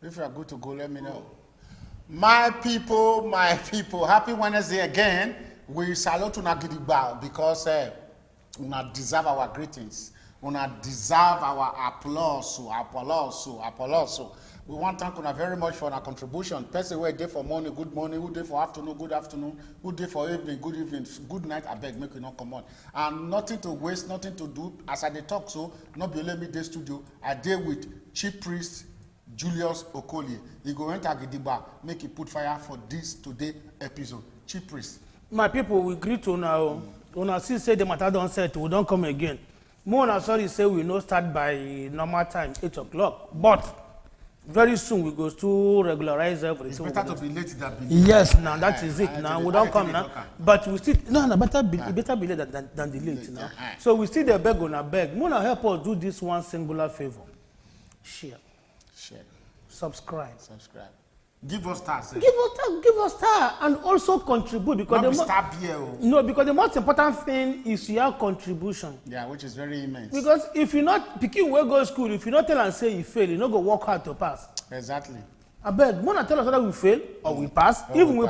If you are good to go, let me know. My people, happy Wednesday again. We salute una gidigba because una deserve our greetings. Una deserve our applause. We want to thank you very much for our contribution. Person who day for morning, good morning. Who day for afternoon, good afternoon. Who day for evening, good evening. Good night, I beg, make you not come on. And nothing to waste, nothing to do. As I dey talk so, not be let me day studio. I deal with Chief Priest Julius Okolie. He go enter Gidigba, make he put fire for this today episode. Chief Priest. My people, we greet you now. Una see say the matter don't set, we don't come again. More sorry say we no start by normal time, 8 o'clock. But very soon we go to regularize everything. It's better to be late than be late. Yes, now that is it. Now we don't come now. But we still better be late than the late now. So we still the beg on a beg. Mona help us do this one singular favor. Share. Subscribe. Give us stars. Give us star and also contribute because because the most important thing is your contribution. Yeah, which is very immense. Because if you not picking where go school, if you not tell and say you fail, you not go work hard to pass. Exactly. I beg, Mona tell us whether we fail or we pass. Even we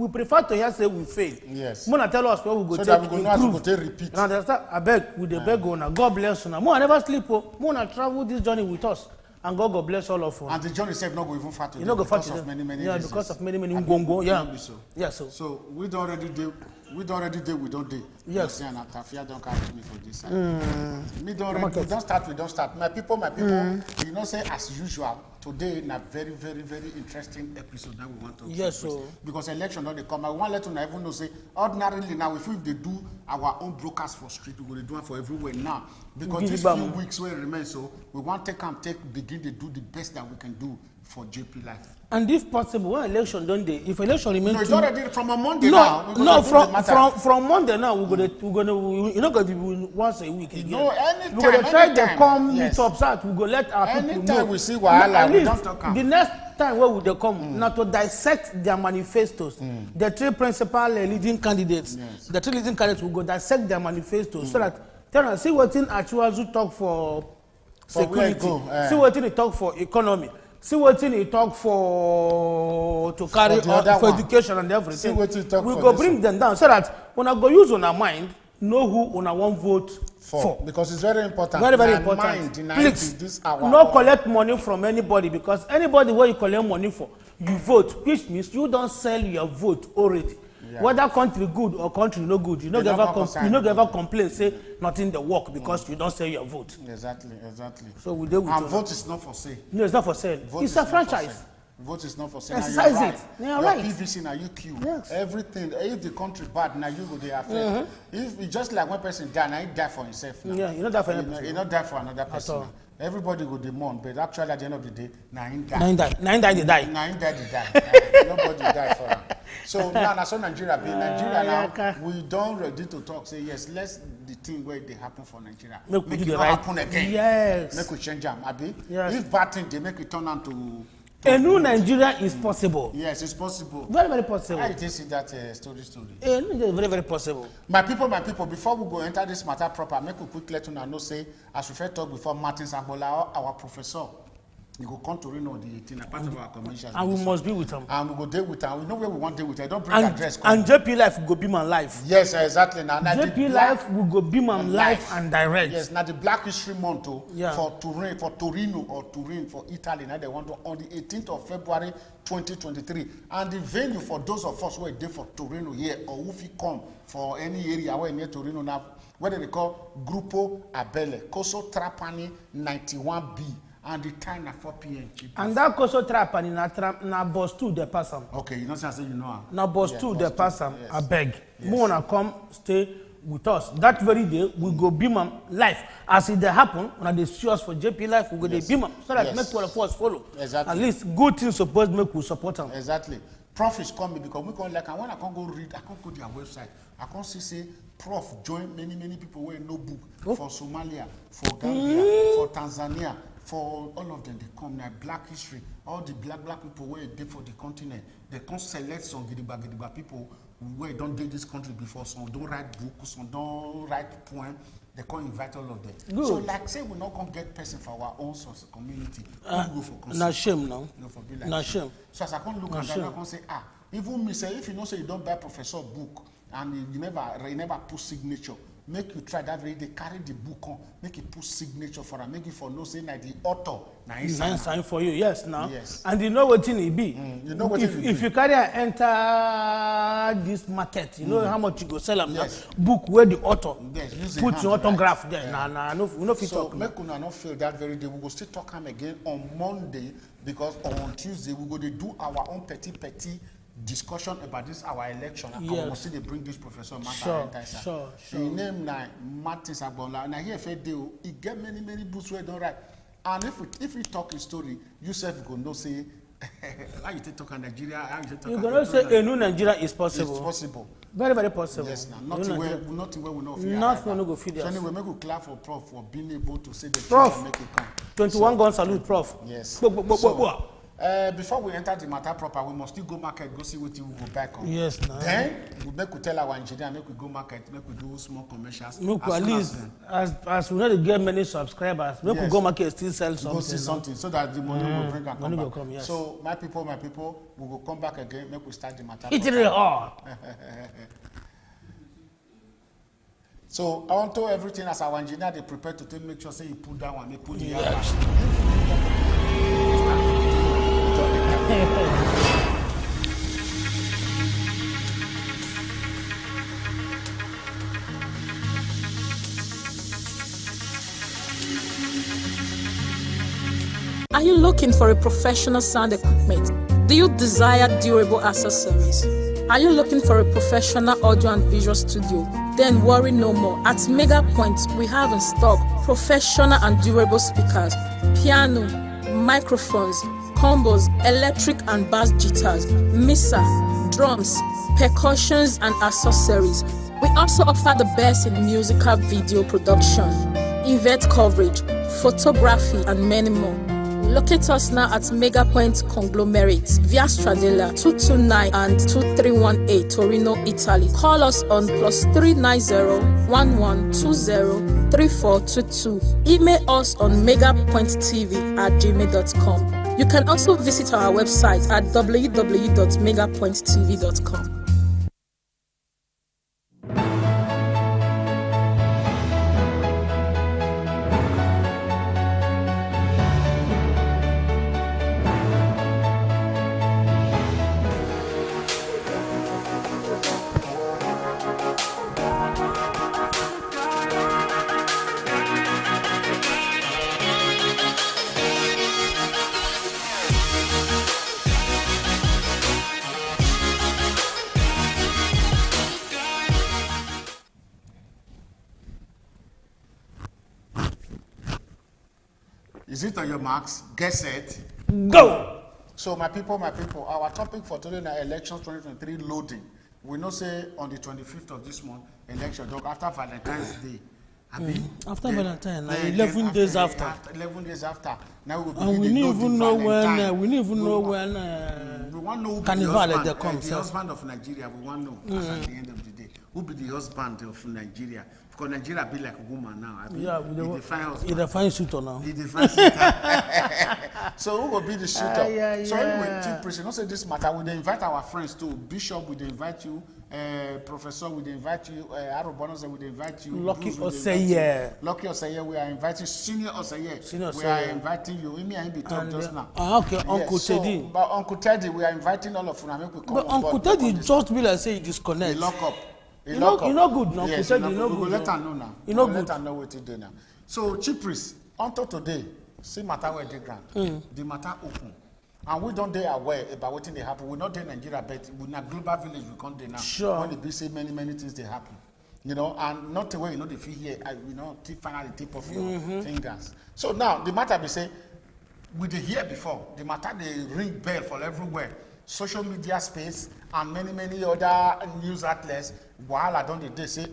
prefer to hear say we fail. Yes. Mona tell us where we go so take that we go know improve. to repeat. Understand? I beg with the beg on. God bless you. Mona never sleep. Mona travel this journey with us. And God bless all of us. And the journey itself not go even far to you know go because of many reasons. Because of many ngongo. Yeah. Yeah. So we don't already do. We don't do. Yes. And Tafia don't catch me for this side. We don't start. My people. You know, say as usual. Today in a very interesting episode that we want to. Yes, so because election don't they come. I want to let you even know say ordinarily now if they do our own broadcast for street, we will do it for everywhere now. Because these few weeks will remain, so we want to begin to do the best that we can do for JPLIVE. And if possible, when election don't they? If election remains, no, it's already from a Monday now. From Monday now we're gonna go to once a week again. No, anytime. We're gonna try to come meet up that we go let our people know. Anytime we see wahala, we don't talk. The next time where would they come? Now to dissect their manifestos. The three principal leading candidates. Yes. The three leading candidates will go dissect their manifestos so that tell us see what in Achuazu talk for security. See what in he talk for economy. See what he talk to carry for education and everything. We go bring them down so that when I go use on our mind, know who on our one vote for. Because it's very important. Very important. Please, no collect money from anybody because anybody where you collect money for, you vote, which means you don't sell your vote already. Yeah. Whether country good or country no good, you no ever complain, say nothing the work because you don't sell your vote. Exactly. So we do with and vote is not for sale. No, it's not for sale. It's a franchise. Vote is not for sale. Exercise it. You're right. PVC now you queue. Yes. Everything. If the country bad, now you go they affect. If it's just like one person die, now he die for himself. Now. Yeah, you not die for another. You not die for another person. Everybody go mourn, but actually at the end of the day, now he die. Nine die, they die. Nobody die for him. So now that's how Nigeria be. Nigeria now, we don't ready to talk. Say yes, let's the thing where they happen for Nigeria. Make it not happen again. Yes. Make we change them, Abi. Yes. If bad thing, they make it turn on to a new Nigeria is possible. Yes, it's possible. Very possible. I did see that story. Very possible. My people, before we go enter this matter proper, make a quick let you know say, as we first talk before, Martin Sambola, our professor, he go come to Reno on the 18th, part of our convention. And we must be with him. And we go there with him. We know where we want to with him. Don't bring address. And JPLIVE will go beam and live. Yes, exactly. Now JPLIVE will go beam and live and direct. Yes, now the Black History Month for Torino or Turin for Italy. Now they want to on the 18th of February 2023. And the venue for those of us who are there for Torino here or if you come for any area where near Torino now, what they call Gruppo Abele, Coso Trapani 91B. And the time at 4 p.m. And that Coso Trapani na bus 2 the person. Okay, you know say you know. Na bus 2 the person. I beg. Yes. Wanna come stay with us. That very day we go beam them live. As it happen, when they see us for JPLIVE, we go they beam them so that make all of us follow. Exactly. At least good things supposed make we support them. Exactly. Prof is coming because we can like and when I can't go read, I can't go to their website. I can't see say Prof join many people who no book for Somalia, for Gambia, for Tanzania. For all of them, they come now, Black history, all the black people where they for the continent, they can select some Gidigba people where don't did this country before, some don't write books, some don't write poems, they can't invite all of them. Good. So like say we not gonna get person for our own source community. We go for concert. Na shame now. No for be like Na shame. So as I can't look at that, I can say, even me say if you know say you don't buy professor book and you never put signature, make you try that very day carry the book on, make it put signature for her, make it for no say like the author. Now sign for you, yes now. Yes. And you know what it be. You know what if you carry and enter this market, you know how much you go sell them. Yes. Book where the author put your autograph there. Yeah. No fit so talk. Make una not feel that very day. We go still talk him again on Monday because on Tuesday we go to do our own petty discussion about this our election. Yes. And we must still bring this professor Martha. Sure. The name na Martin Sabola. And I hear Fed deal. He get many books where don't write. And if we talk a story, you self go know say how you talk in Nigeria, how you talk. You gonna say a new Nigeria is possible. It's possible. Very, very possible. Yes, now nothing where we not feed. Nothing we no go feed. So anyway, make we clap for Prof for being able to say the Prof, truth and make it come. 21 gun salute, Prof. Yes. So, before we enter the matter proper, we must still go market, go see what we go back on. Yes, now. Then we make we tell our engineer, make we go market, make we do small commercials. Make at least as we not get many subscribers, make we go market still sell something. Go see something so that the money will bring and come back. Come, yes. So my people, we will come back again. Make we start the matter. It's really hard. So I want to everything as our engineer they prepare to make sure say he put that one, they put the other. Are you looking for a professional sound equipment? Do you desire durable accessories? Are you looking for a professional audio and visual studio? Then worry no more. At Mega Point, we have in stock professional and durable speakers, piano, microphones, combos, electric and bass guitars, mixer, drums, percussions, and accessories. We also offer the best in musical video production, event coverage, photography, and many more. Locate us now at Mega Point Conglomerate, Via Stradella, 229 and 2318, Torino, Italy. Call us on +390 1120 3422. Email us on megapointtv@gmail.com. You can also visit our website at www.megapointtv.com. Is it on your marks? Get set. Go! So my people, our topic for today is elections 2023 loading. We know say on the 25th of this month, election dog after Valentine's Day. After Valentine's, 11 days after. 11 days after. Now we will and we didn't even know when. We didn't even know when. We want to know who Carnival be they come. The husband of Nigeria. We want to know at the end of the day who be the husband of Nigeria. Because Nigeria be like a woman now. Yeah, he define husband. He define shooter now. He define shooter. So who will be the shooter? So anyway, Chief Priest, you know say this matter. We invite our friends too. Bishop, we invite you. Professor, we invite you. Arobonose, we invite you. Lucky Oseye. Lucky Oseye, we are inviting. Senior Oseye, we are inviting you. We may be talk just now. Okay, Uncle Teddy. But Uncle Teddy, we are inviting all of you. But Uncle Teddy just be like say he disconnect. He lock up. You know good now. Yes, Uncle Teddy, you know good. Let her know now. You know good. Let her know what to do now. So, Chief Priest, until today, see matter where they grant. The matter open. And we don't dey aware about what they happen. We not in Nigeria, but we in a global village we can't dey now. Sure. When they be say many things they happen. You know, and not the way you know the feel here, you know, finally tip of your fingers. So now the matter be say, we dey hear before. The matter they ring bell for everywhere. Social media space and many other news outlets. While I don't they say,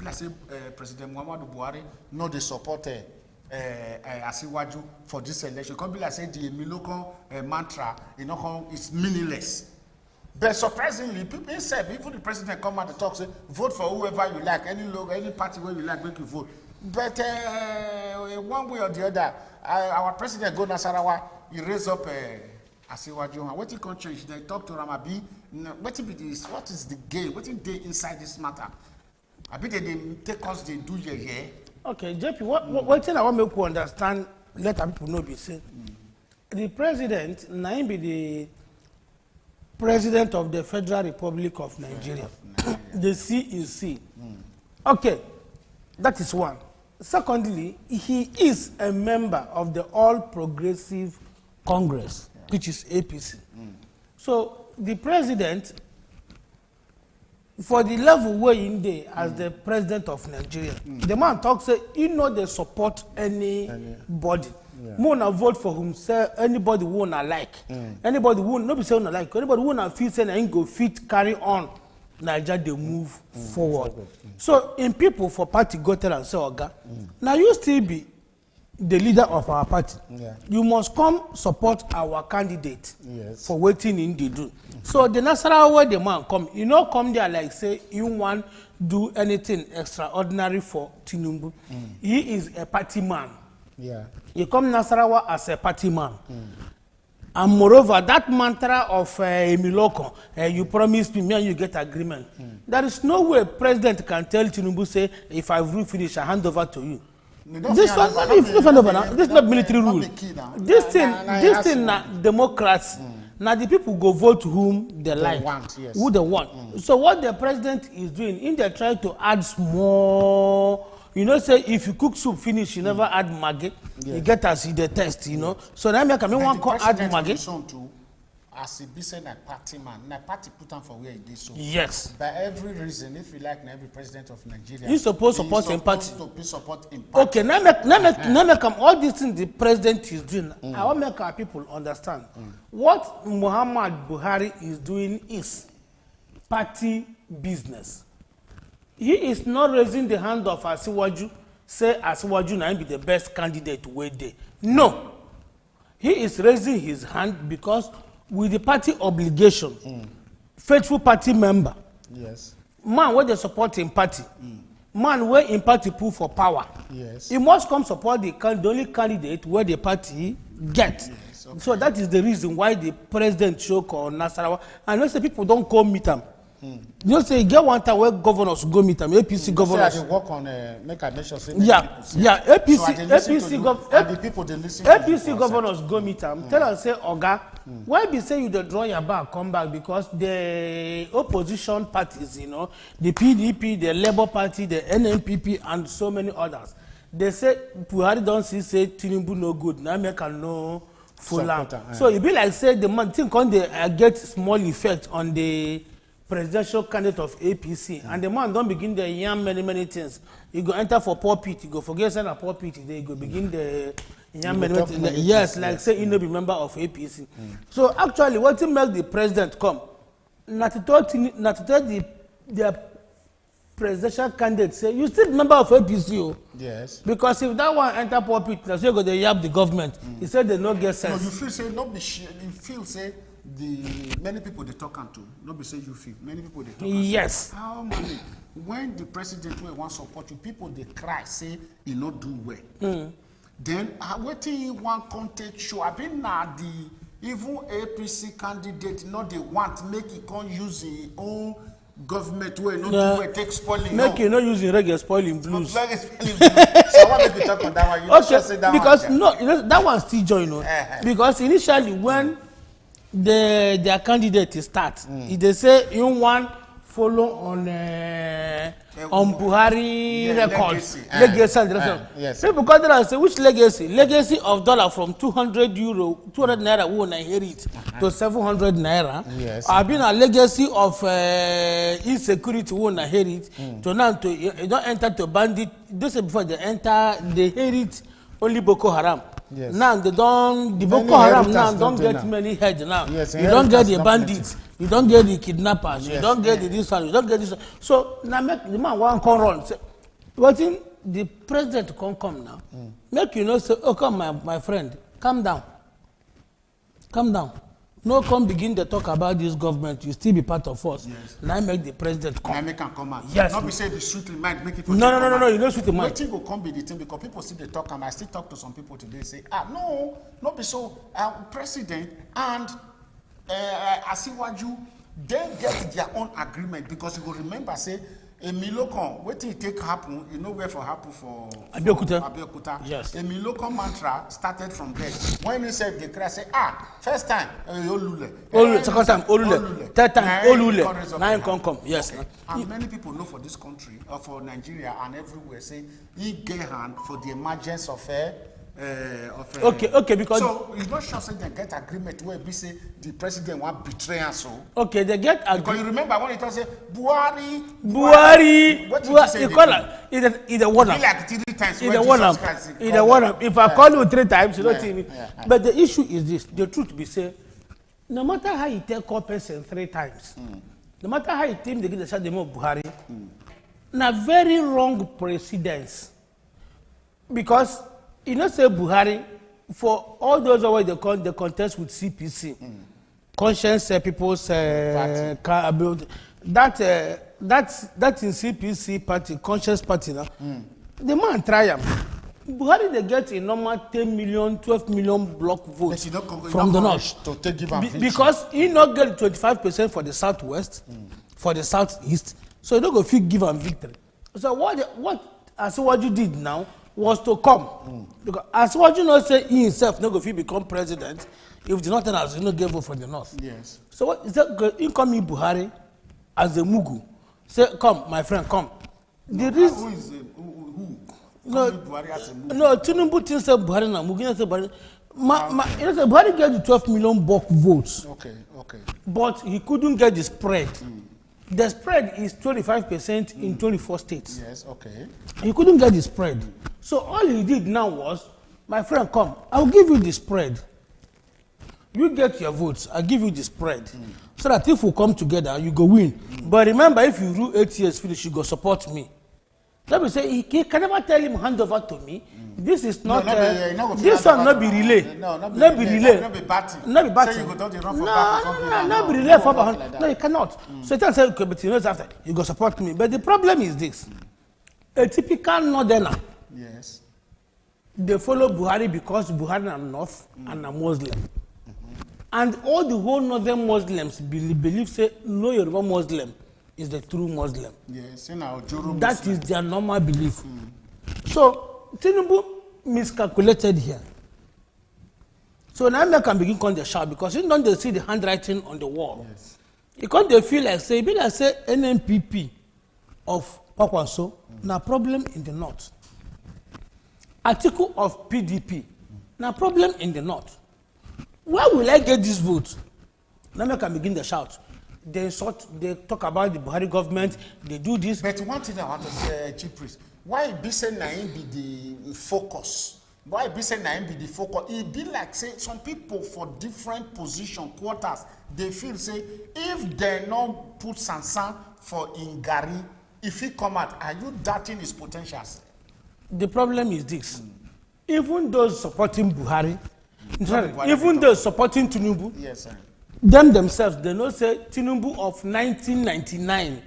let's say President Muhammadu Buhari no they support Asiwaju for this election. It can be like say the Miloko mantra, you know, it's meaningless. But surprisingly, people inside, even the president come out to talk, say, vote for whoever you like, any logo, any party where you like, make you vote. But one way or the other, our president go Nasarawa, he raise up Asiwaju. What he can change? They talk to Ramabi. What is the game? What is they inside this matter? I bet they take us, they do yeah. Okay, JP, what thing I want to make you understand, let people know be saying. The president, now be the president of the Federal Republic of Nigeria. The CEC. Okay, that is one. Secondly, he is a member of the All Progressive Congress, which is APC. So the president, for the level where in there as the president of Nigeria, the man talks say he know they support anybody. More na vote for himself, anybody who na like. Anybody who no be say na like, anybody who na feel say na him go fit carry on Nigeria they move forward. So in people for party go tell and say oga, now you still be the leader of our party. You must come support our candidate for waiting in the do. So the Nasarawa where the man come, you know, come there like say you want do anything extraordinary for Tinubu. He is a party man. You come Nasarawa as a party man. And moreover, that mantra of Emiloko, you promised me and you get agreement. There is no way president can tell Tinubu say, if I will finish, I hand over to you. This is not military rule. This thing, na democracy. Now the people go vote whom they like, who they want. So what the president is doing, in they try to add small. You know, say if you cook soup finish, you never add maggi. You get as you the test, you know. So now I mean one can add maggi. As he be saying a party man, na party put on for where he did so. Yes. By every reason, if you like, every president of Nigeria, you suppose support in party. Support in party. Okay, now make all these things the president is doing. I want to make our people understand what Muhammad Buhari is doing is party business. He is not raising the hand of Asiwaju, say Asiwaju na be the best candidate way there. No. He is raising his hand because with the party obligation, faithful party member, man where they support in party, man where in party pull for power, he must come support the only candidate where the party get. So that is the reason why the president show call Nasarawa. And you say people don't come meet him. You know, say get one time where governors go meet them, APC governors. Say I work on make a nation. APC governors go meet them. Tell us say, Oga, why be say you don't draw your back, come back because the opposition parties, you know, the PDP, the Labour Party, the NNPP, and so many others. They say Buhari don't see say Tinubu no good. Now make a no full am. So it be like say the man think on the get small effect on the presidential candidate of APC, and the man don't begin the yam many things. You go enter for pulpit, you go forget say na pulpit, they go begin the yam many things. Yes, like say you no be member of APC. So actually, what to make the president come? Not to tell the presidential candidate say you still member of APC. Oh. Yes. Because if that one enter pulpit, now say go they yab the government. He said they no get sense. No, you feel say no be you feel say. The many people they talk to, not be say you feel. Many people they talk to. Yes. How many? When the president will want support you, people they cry, say he not do well. Then waiting one contact show. I been now the even APC candidate not they want make it can use his own government way, not do well, take spoiling. Make you not using reggae spoiling blues. So I want to talk on that one. You okay, say that because one, no, you know, that one still join, you know. Because initially when their candidate start, they say you want follow on Buhari records, legacy and the rest of. Yes. People come there and say which legacy? Legacy of dollar from 200 naira we will inherit to 700 naira. Yes. I've been a legacy of insecurity we will inherit to now to you don't enter to bandit. This is before they enter they inherit only Boko Haram. Yes. Now the Boko Haram now don't get many heads now. Yes, you don't get the bandits, you don't get the kidnappers, you don't get the this one, you don't get this one. So now make the man one come run. Say, what in the president come now? Make you know say, oh come my friend, calm down. No come begin to talk about this government. You still be part of us. Yes. Now make the president come. Now make him come out. Yes. Not be say the sweet mind make it for No. You know sweet mind. Nothing will come be the thing because people still they talk and I still talk to some people today say no, not be so president and Asiwaju they get their own agreement because you will remember say Emilokon, what it take happen, you know where for happen for Abeokuta. Yes. Emilokon mantra started from there. When he said the crash, say, first time, Olule. Second time, Olule. Third time, Olule. Now come. Yes. Okay. And many people know for this country, or for Nigeria and everywhere, say, he get hand for the emergence of okay, because so it's not sure say they get agreement where we say the president want betray and so. Okay, they get agreement. Because you remember when it was say Buhari. What did you say? You call it either one. Like 3 times. Either one. If I call you 3 times, you don't see me. But the issue is this: the truth be say, no matter how you take a person 3 times, no matter how you think they get the shot of Buhari, na very wrong precedence. Because you know, say Buhari, for all those who they contest with CPC, conscience people's that in CPC party, conscience party now, the man try him. Buhari they get a normal 10 million, 12 million block votes from the north. Because he not get 25% for the southwest, for the southeast, so he don't go fit give him victory. So what you did now was to come. Because as what you know say he himself no go fit become president if the northern has no give vote for the north. Yes. So what is that incoming Buhari as a Mugu? Say come, my friend, come. The reason who is who? No, Buhari as a Mugu? No, Tinubu thinks say Buhari na Mugu, say Buhari. You know, Buhari get the 12 million bulk votes. Okay. But he couldn't get the spread. The spread is 25% in 24 states. Yes, okay. He couldn't get the spread. So all he did now was, my friend, come, I'll give you the spread. You get your votes, I'll give you the spread. So that if we come together, you go win. But remember, if you rule 8 years finish, you go support me. Let me say, he can never tell him hand over to me. This is not, this one not be relay. Not be relay. Not be batting. Not be batting. So you go down the run for not be relay for behind. No, you cannot. So he tells you, okay, but you know after, you go support me. But the problem is this. A typical northerner. Yes. They follow Buhari because Buhari are North and are Muslim. And all the whole northern Muslims believe say, no Yoruba Muslim is the true Muslim. Yes, you know, that is their normal belief. So, Tinubu miscalculated here. So now I can begin calling the shout because you don't see the handwriting on the wall. Yes. Because they feel like say, be like say NNPP of Pakwanso, na problem in the north. Article of PDP, na problem in the north. Where will I get this vote? Now I can begin the shout. They talk about the Buhari government, they do this. But one thing I want to say, Chief Priest, why be say Naim be the focus? Why be say Naim be the focus? It be like say some people for different position quarters, they feel say if they not put Sansan for Ingari, if he come out, are you doubting his potentials? The problem is this. Even those supporting Buhari, even those supporting Tinubu, yes, sir. Them themselves, they know say Tinubu of 1999.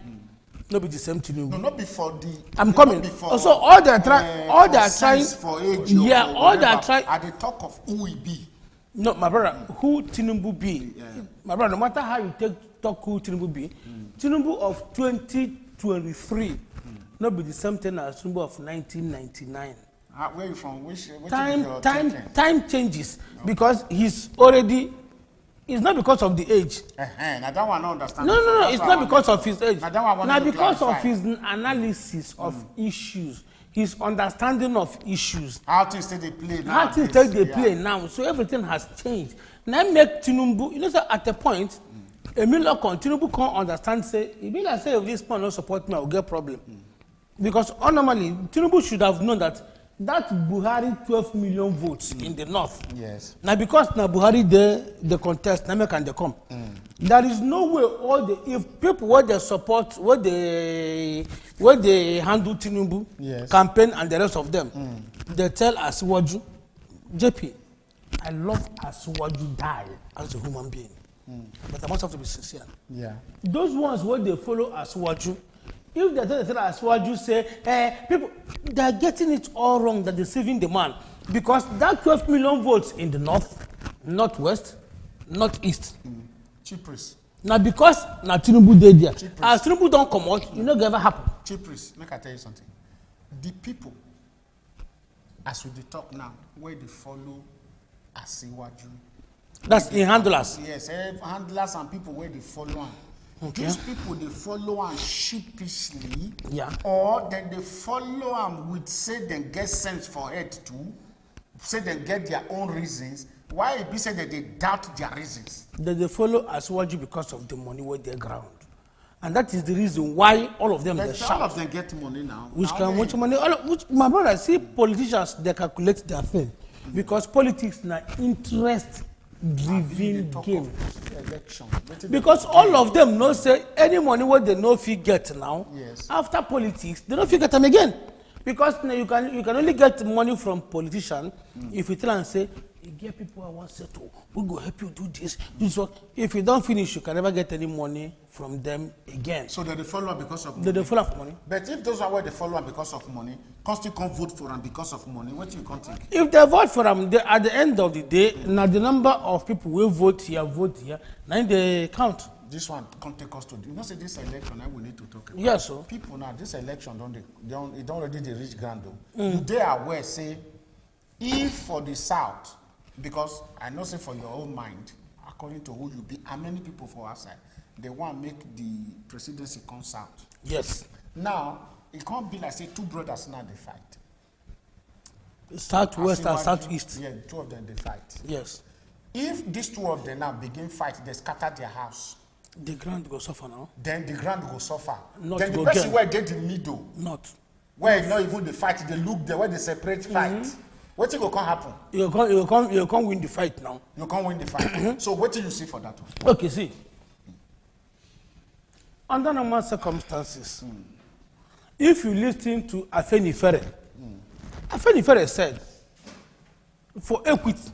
No be the same Tinubu. No, not before the. I'm coming. Also, all they are trying, all they are trying. For age, yeah, all they are trying. At the talk of who he be. No, my brother, who Tinubu be? Yeah. My brother, no matter how you talk who Tinubu be, Tinubu of 2023, not be the same thing as Tinubu of 1999. Where you from? Which time changes because he's already. It's not because of the age. I don't want to understand. No, it's not because of his age. Now because of his analysis of issues, his understanding of issues. How things they play now. How things they play now. So everything has changed. Now make Tinubu, you know, so at a point, Tinubu can't understand, say, if you say if this man don't support me, I will get problem. Because normally, Tinubu should have known that Buhari 12 million votes in the north. Yes. Now because now Buhari the contest, now can they come? There is no way if people what they support, what they handle Tinubu campaign and the rest of them, they tell Asiwaju, JP, I love Asiwaju die as a human being. But I must have to be sincere. Yeah. Those ones where they follow Asiwaju, if they tell Asiwaju say, people, they are getting it all wrong, they're deceiving the man. Because that 12 million votes in the north, northwest, northeast. Chief priest. Now because Tinubu did there, as Tinubu don't come out, you know ever happen. Chief priest, make I tell you something. The people, as we talk now, where they follow Asiwaju. That's in handlers. Yes, handlers and people where they follow am. Okay. Those people they follow am sheepishly, or then they follow am with say they get sense for head too, say they get their own reasons. Why it be said that they doubt their reasons? That they follow Asiwaju because of the money where they ground. And that is the reason why all of them they shout. All of them get money now. Which can much money? My brother, see politicians, they calculate their thing. Because politics na interest-driven game. Because all of them know say any money what they know fit get now, after politics, they don't fit get them again. Because you can only get money from politicians if you tell and say, you get people I want to settle, we go help you do this work. If you don't finish, you can never get any money from them again. So they follow because of money. They follow for money. But if those are where they follow because of money, constantly can't vote for them because of money, what do you can't think? If they vote for them, at the end of the day, now the number of people who vote here, now they count. This one can't take us to, you know, say this election, we need to talk about. Yes, sir. People now, this election, don't already the rich grand though. They are aware, say, if for the South, because I know, say, for your own mind, according to who you be, how many people for outside, they want to make the presidency come South. Yes. Now, it can't be like, say, two brothers now they fight. Southwest and Southeast. Yeah, two of them they fight. Yes. If these two of them now begin fight, they scatter their house. The ground go suffer now. Then the ground will suffer. Not then the person where get the middle. Not. Where not even the fight, they look there, where they separate fight. What will come happen? You can't win the fight now. You can't win the fight. So what do you see for that one? Okay, see. Under normal circumstances, if you listen to Afenifere, Afenifere said, for equity,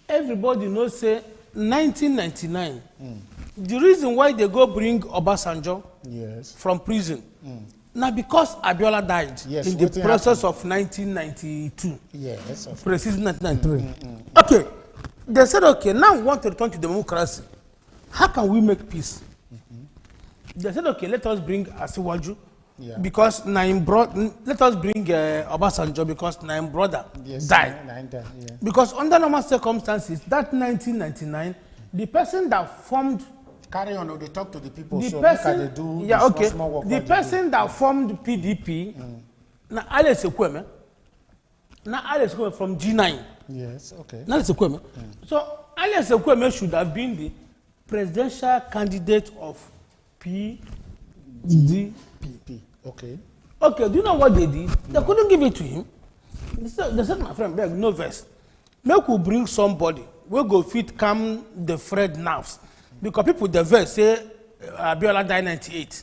everybody knows say 1999. The reason why they go bring Obasanjo from prison, now because Abiola died in the process of 1992. Yes, of precisely 1993. Okay, they said, okay, now we want to return to democracy. How can we make peace? They said, okay, let us bring Asiwaju. Because let us bring Obasanjo because Naim brother died. Because under normal circumstances, that 1999, the person that formed carry on, they talk to the people. The so person, they do small work. The person that formed PDP, na Alex Ekweme, from G9. Yes, okay. Alex Ekweme. So Alex Ekweme should have been the presidential candidate of PDP. Okay. Okay, do you know what they did? They couldn't give it to him. They said, my friend, beg, no verse. Make we bring somebody. We go fit calm the frayed nerves. Because people the verse say Abiola died 98.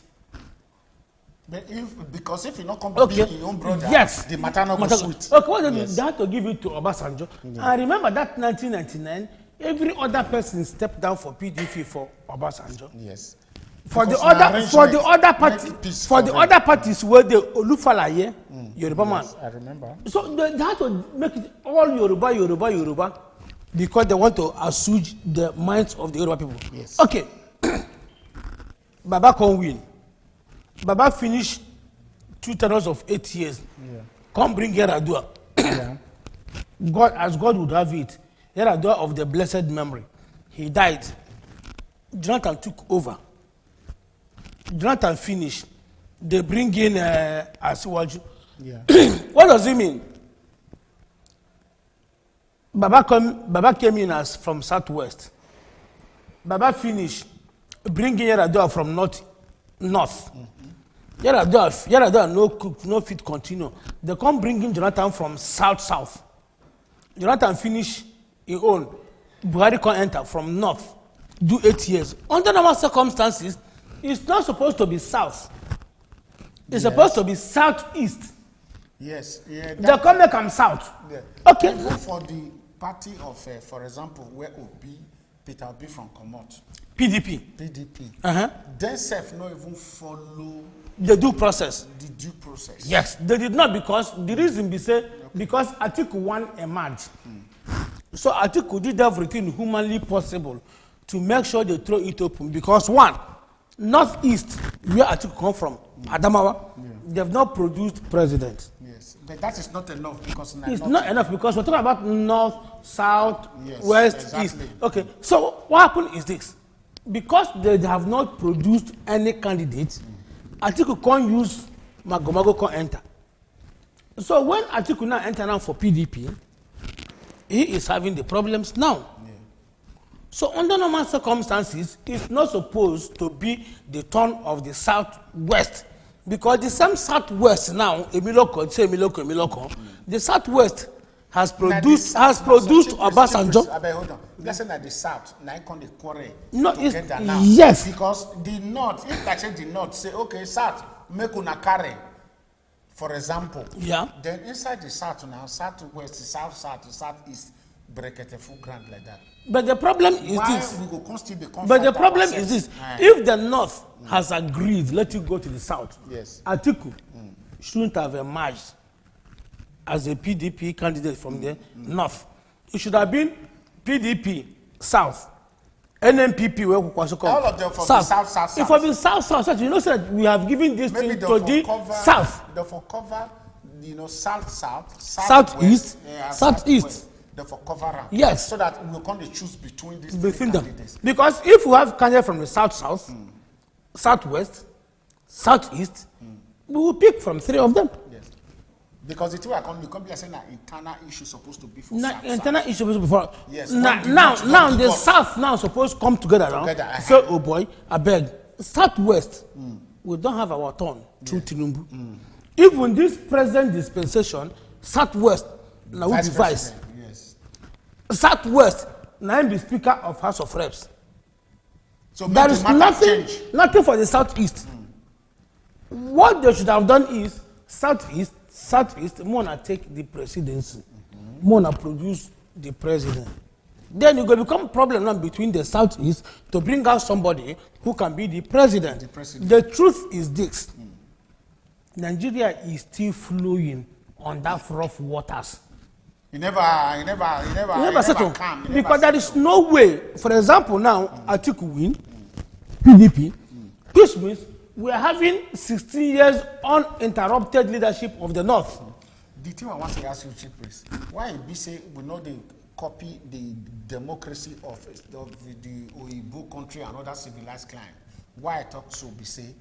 But because if you not come back your own brother, the matter not go sweet. Okay, what they had to give it to Obasanjo. And remember that 1999, every other person stepped down for PDP for Obasanjo. Yes. For the other parties where the Olufalaye, Yoruba man. I remember. So they had to make it all Yoruba, because they want to assuage the minds of the Yoruba people. Yes. Okay. Baba can win. Baba finished 2 terms of 8 years. Come bring Yaradua. God, as God would have it, Yaradua of the blessed memory. He died. Jonathan took over. Jonathan finished. They bring in Asiwaju. What does it mean? Baba came in as from Southwest. Baba finished. Bring in Yaradua from North. Yaradua no fit continue. They come bring in Jonathan from South. Jonathan finish his own. Buhari can enter from North. Do 8 years. Under normal circumstances, it's not supposed to be South. It's supposed to be Southeast. Yes. They come make them South. Yeah. Okay. Even for the party of, for example, where Peter Obi from Comot. PDP. Then self no even follow the due process. The due process. Yes, they did not, because the reason be say because Atiku won emerged. So Atiku did everything humanly possible to make sure they throw it open, because one, northeast, where Atiku come from, Adamawa, they have not produced president. Yes, but that is not enough, because it's not enough, because we're talking about north, south, west, exactly. East. Okay, so what happened is this: because they have not produced any candidates, Atiku can't use Magomago can't enter. So when Atiku now enter now for PDP, he is having the problems now. So under normal circumstances, it's not supposed to be the turn of the southwest, because the same southwest now, Emiloko, the southwest has produced Obasanjo. Hold on. Let's say that the south now come the quarrel together now. Yes. Because the north, if like say the north say okay, south make una carry, for example. Yeah. Then inside the south now, southwest, southeast, brekete full ground like that. But the problem is this. But the problem is this: if the north has agreed, let you go to the south. Yes. Atiku shouldn't have emerged as a PDP candidate from the north. It should have been PDP south, NNPP where Kwashikom. All of them from the south. If for the south, you know, said we have given this thing to the south. They for cover, you know, southeast. They for cover. Yes. So that we can choose between these candidates. Because if we have candidates from the south, southwest, southeast, we will pick from three of them. Yes. Because the two are going to be saying that internal issue supposed to be for internal issue supposed to be for. Yes. Now the south now supposed to come together now. So, oh boy, I beg. Southwest, we don't have our turn through Tinubu. Even this present dispensation, southwest now will be vice. Yes. Southwest now be speaker of House of Reps. So there is nothing for the southeast. What they should have done is southeast, Mona take the presidency, Mona produce the president. Then you go become problem now between the southeast to bring out somebody who can be the president. The truth is this: Nigeria is still flowing on that rough waters. You never settle. Because there is no way. For example, now Atiku win PDP, which means we are having 16 years uninterrupted leadership of the North. The thing I want to ask you, Chief Priest, why we say we know they copy the democracy of the Oyibo country and other civilized climes? Why I talk so? We say,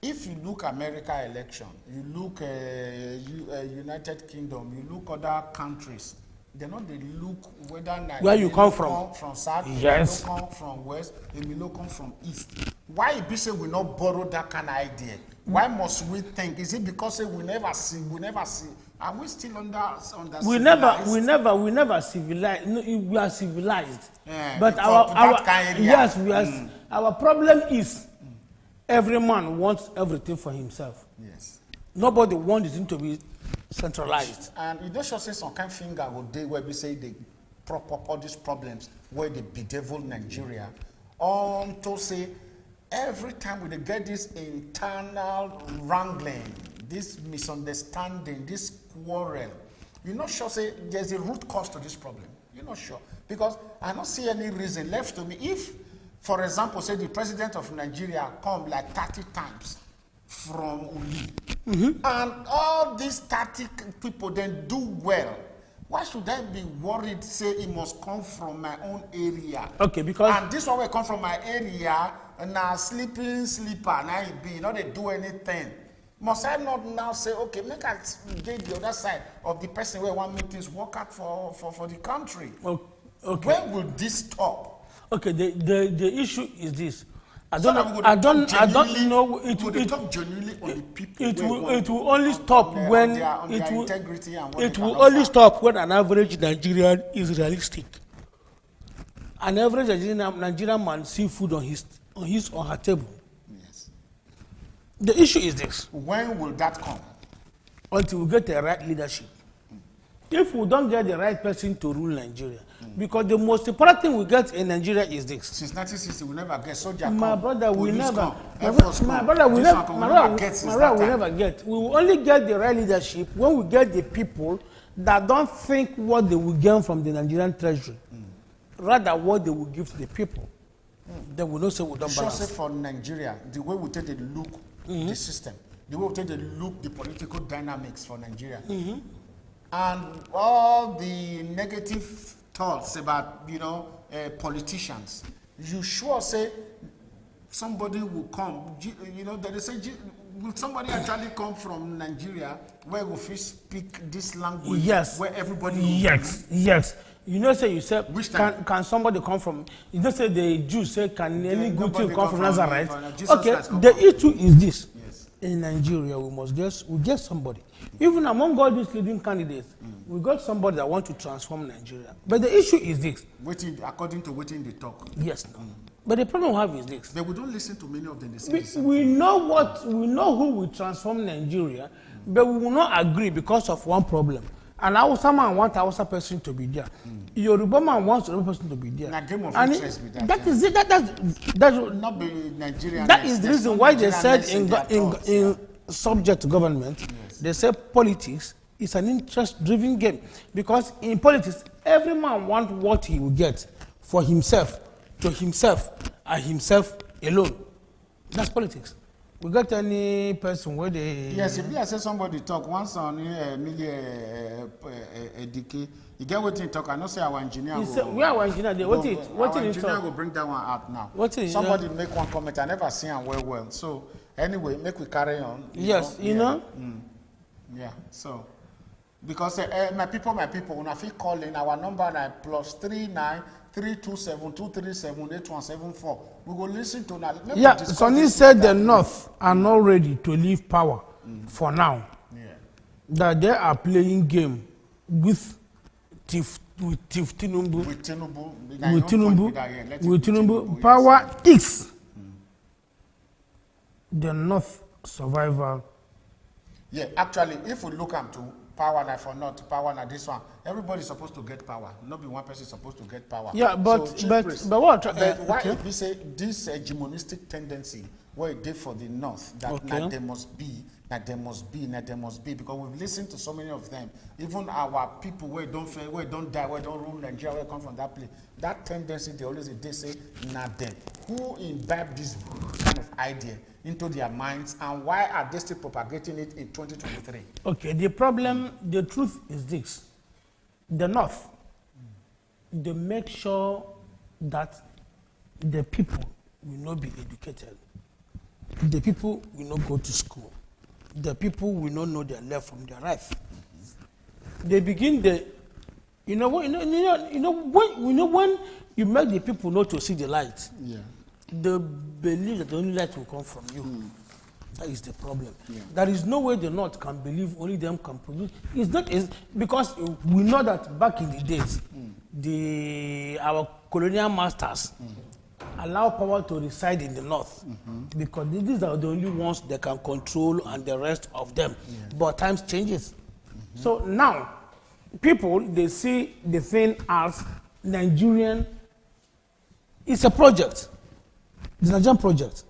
if you look America election, you look United Kingdom, you look other countries, they look whether where you come from south, yes, come from west, they come from east. Why be say we not borrow that kind of idea? Why must we think? Is it because we never see? Are we still under we never civilized. No, we are civilized. Yeah, but our problem is every man wants everything for himself. Yes. Nobody wants it to be centralized. And you don't just say some kind of finger will day where we say they prop up all these problems where they bedevil Nigeria. To say every time we get this internal wrangling, this misunderstanding, this quarrel, you're not sure say there's a root cause to this problem. You're not sure. Because I don't see any reason left to me. If, for example, say the president of Nigeria come like 30 times from Uli, and all these 30 people then do well, why should I be worried, say it must come from my own area? Okay, because... And this one will come from my area, and now sleeper, now it be, not they do anything. Must I not now say, okay, make us get the other side of the person where one make things work out for the country? Okay. When will this stop? Okay, the issue is this. I don't know. It will only stop when it will only stop when an average Nigerian is realistic. An average Nigerian man see food on his or her table. Yes. The issue is this: when will that come? Until we get the right leadership. if we don't get the right person to rule Nigeria, because the most important thing we get in Nigeria is this. Since 1960, we never get soldier. My brother, we never. My brother, we never get. We will only get the right leadership when we get the people that don't think what they will get from the Nigerian treasury, rather what they will give to the people. Then we know say we don't balance. Sure, say for Nigeria, the way we take the look the system, the way we take the look the political dynamics for Nigeria, and all the negative thoughts about politicians, you sure say somebody will come. They say, will somebody actually come from Nigeria where we fit speak this language? Yes. Where everybody. Yes. You said, can somebody come from, say the Jews say, can any good thing come from Nazareth? Okay, the issue is this. Yes. In Nigeria, we get somebody. Even among all these leading candidates, we got somebody that want to transform Nigeria. But the issue is this. According to what they talk. Yes. But the problem we have is this. But we don't listen to many of them. We know who will transform Nigeria, but we will not agree because of one problem. And Hausa man wants Hausa person to be there. Yoruba man wants Yoruba person to be there. Now, game of interest with that. That is it. That's not be Nigerian. That is the reason why they said in subject to government, they say politics is an interest-driven game. Because in politics, every man wants what he will get for himself, to himself, and himself alone. That's politics. We got any person where they... Yes, if I say somebody talk once on Edike, you get what he talk. I know say our engineer. We are our engineer. What engineer will bring that one out now. Somebody make one comment. I never see him well. So anyway, make we carry on. Yes, you know. Yeah. So because my people, when I feel calling our number now +39 327 237 8174. We will listen to now. Yeah, Sonny said the North are not ready to leave power for now. Yeah. That they are playing game with Tinubu. With Tinubu. Power is the North survival. Yeah, actually, if we look into power now for not power now this one, everybody's supposed to get power. Not be one person supposed to get power. Yeah, but what? But why if we say this hegemonistic tendency where it did for the North that now there must be, because we've listened to so many of them. Even our people where don't fail, where don't die, where don't rule Nigeria, where come from that place. That tendency they say not them. Who imbibed this kind of idea into their minds, and why are they still propagating it in 2023? Okay, the truth is this. The North, they make sure that the people will not be educated. The people will not go to school. The people will not know their left from their right. They begin when you make the people not to see the light, they believe that the only light will come from you. That is the problem. Yeah. There is no way the North can believe only them can produce. Because we know that back in the days, our colonial masters allow power to reside in the North because these are the only ones that can control and the rest of them. Yeah. But times changes. So now, people, they see the thing as Nigerian. It's a project. It's a Nigerian project.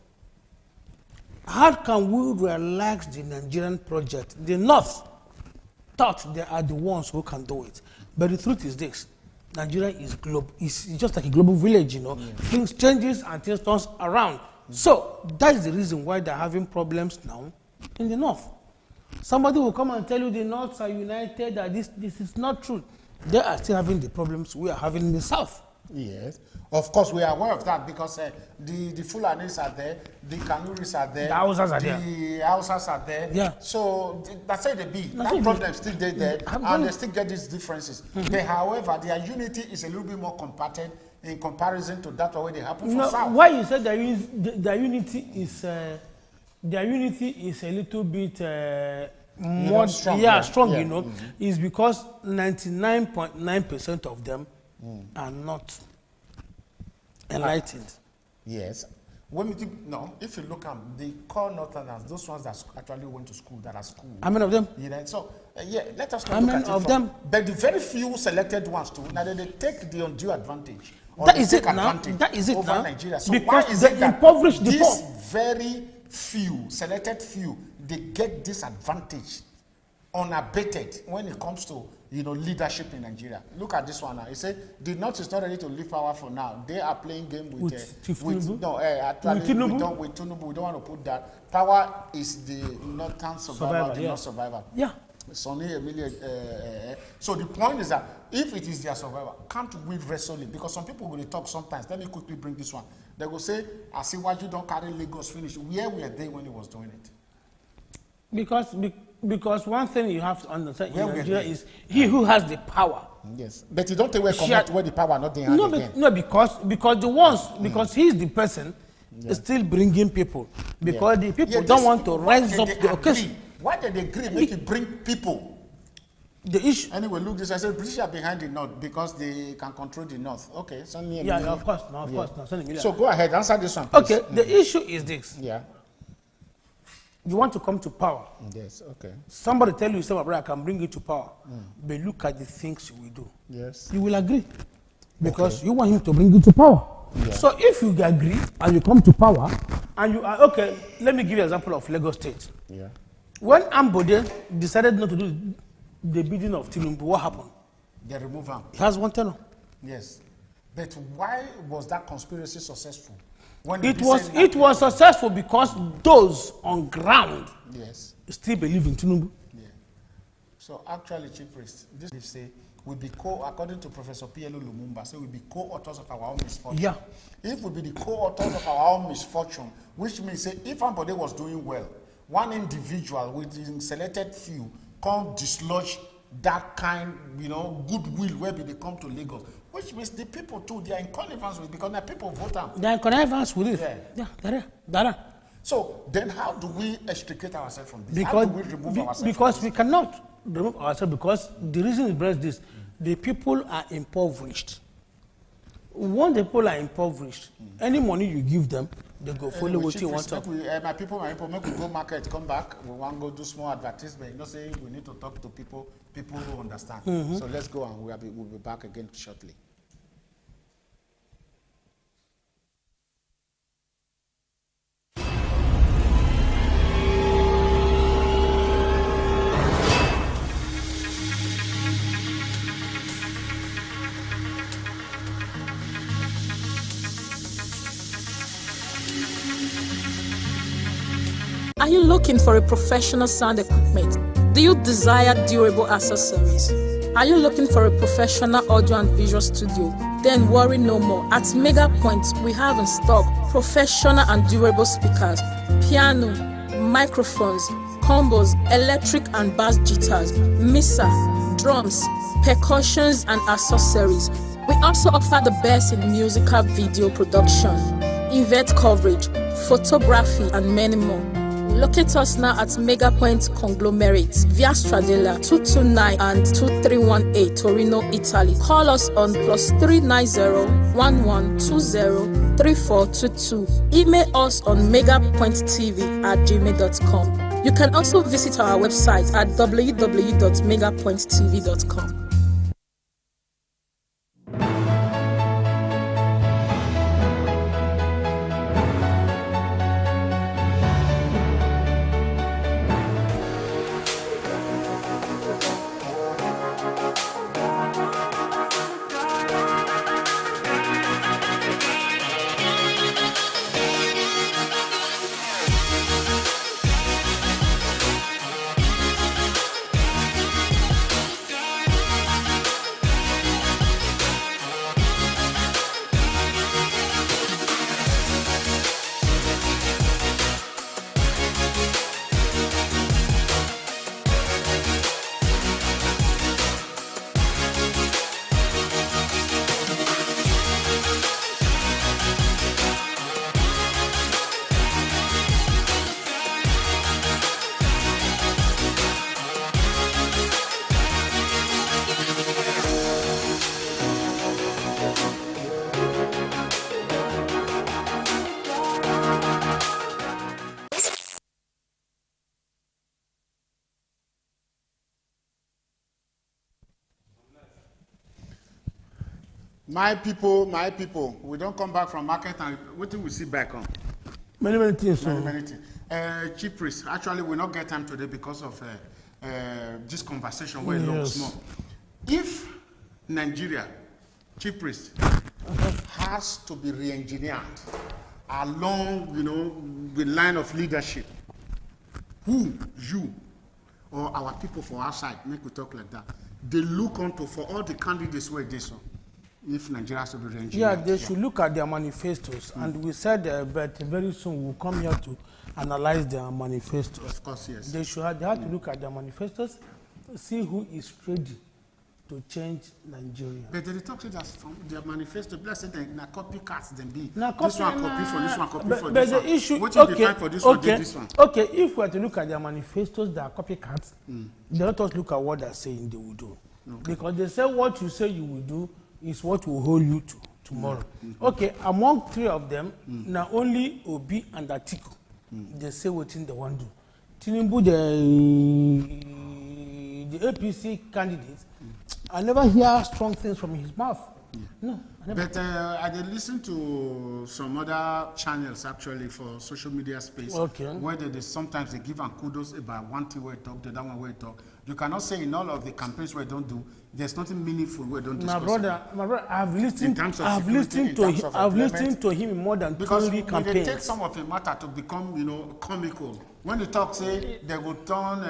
How can we relax the Nigerian project? The North thought they are the ones who can do it. But the truth is this. Nigeria is just like a global village, Yeah. Things changes and things turns around. So that's the reason why they're having problems now in the North. Somebody will come and tell you the Norths are united, that this is not true. They are still having the problems we are having in the South. Yes, of course we are aware of that because the Fulanis are there, the Kanuris are there, the Hausas are there. The Hausas are there. Yeah. So that's how they be. That problem still there, and they still get these differences. But however, their unity is a little bit more compacted in comparison to that way they happen for South. Why you said their unity is a little bit more strong, is because 99.9% of them are not enlightened. Yes. If you look at the core Northerners, those ones that actually went to school, that are school. How many of them? So Yeah, let us not How look many at it of from, them? But the very few selected ones too, now they take the undue advantage. Or That they is take it now. advantage That is it over now. Nigeria. So Because why is they it that impoverish the these poor? very few, selected few, they get this advantage unabated when it comes to leadership in Nigeria? Look at this one now. He said the North is not ready to leave power for now. They are playing game with Tinubu. With Tinubu. We don't want to put that. Power is the northern survival, the North survival. Yeah. Sonny Emilia. So the point is that if it is their survival, can't we wrestle it? Because some people will talk sometimes. Let me quickly bring this one. They will say, I see why you don't carry Lagos finish. Where were they when he was doing it? Because one thing you have to understand in Nigeria is he who has the power. Yes, but you don't take away where the power not there again. No, because he's the person still bringing people. Because the people don't want to rise up the occasion. Why did they agree make you bring people? The issue. Anyway, look this. I said British are behind the North because they can control the North. Okay, send me a yeah, of course, no, of course, no. So go ahead, answer this one, please. Okay, the issue is this. Yeah. You want to come to power. Yes, okay. Somebody tell you, say, my brother, I can bring you to power. But look at the things you will do. Yes. You will agree. Because you want him to bring you to power. Yeah. So if you agree and you come to power, and you are, okay, let me give you an example of Lagos State. Yeah. When Ambode decided not to do the bidding of Tinubu, what happened? They remove him. He has one tenor. Yes. But why was that conspiracy successful? It was successful because those on ground still believe in Tinubu. Yeah. So actually, Chief Priest, this they say will be according to Professor P.L.O. Lumumba, say we'll be co-authors of our own misfortune. Yeah. If we be the co-authors of our own misfortune, which means say if somebody was doing well, one individual with selected few can't dislodge that kind, goodwill where they come to Lagos. Which means the people too, they are in connivance with because the people vote them. They are in connivance with it. Yeah. So then how do we extricate ourselves from this? Because, how do we remove ourselves because we cannot remove ourselves because the reason is this. The people are impoverished. When the people are impoverished, any money you give them, they go follow what you want to. My people, make we go market, come back. We want to go do small advertisement. Say we need to talk to people who understand. So let's go and we'll be back again shortly. Are you looking for a professional sound equipment? Do you desire durable accessories? Are you looking for a professional audio and visual studio? Then worry no more. At Mega Point, we have in stock professional and durable speakers, piano, microphones, combos, electric and bass guitars, mixer, drums, percussions and accessories. We also offer the best in musical video production, event coverage, photography and many more. Locate us now at Mega Point Conglomerate, Via Stradella, 229 and 2318, Torino, Italy. Call us on +390-1120-3422. Email us on megapointtv@gmail.com. You can also visit our website at www.megapointtv.com. My people, we don't come back from market and what do we see back on? Many things. Many things. Chief Priest, actually we not get time today because of this conversation where long small. If Nigeria, Chief Priest, has to be re-engineered along, the line of leadership, who, you, or our people from outside, make we talk like that, they look onto for all the candidates where they saw. If Nigeria has to be re-engineered. Yeah, they should look at their manifestos, and we said but very soon we'll come here to analyze their manifestos. Of course, yes. They have to look at their manifestos, see who is ready to change Nigeria. But they talk to us from their manifesto. Let's say they copycats them be. This one copy for this one, copy for but this the one. issue, what you define for this one, this one. Okay, if we are to look at their manifestos, they are copycats. Then let us look at what they're saying they will do. Okay. Because they say what you say you will do is what will hold you to tomorrow. Okay, among three of them, now only Obi and Atiku, they say what they want to do. Tinubu, the APC candidate, I never hear strong things from his mouth. No, I never. But I did listen to some other channels actually for social media space. Okay. Where they sometimes they give kudos about one thing where talk, the other one where talk. You cannot say in all of the campaigns where don't do, there's nothing meaningful where don't discuss. My brother, I've listened to him in more than 20 campaigns. Because they take some of the matter to become, comical. When they talk, say they will turn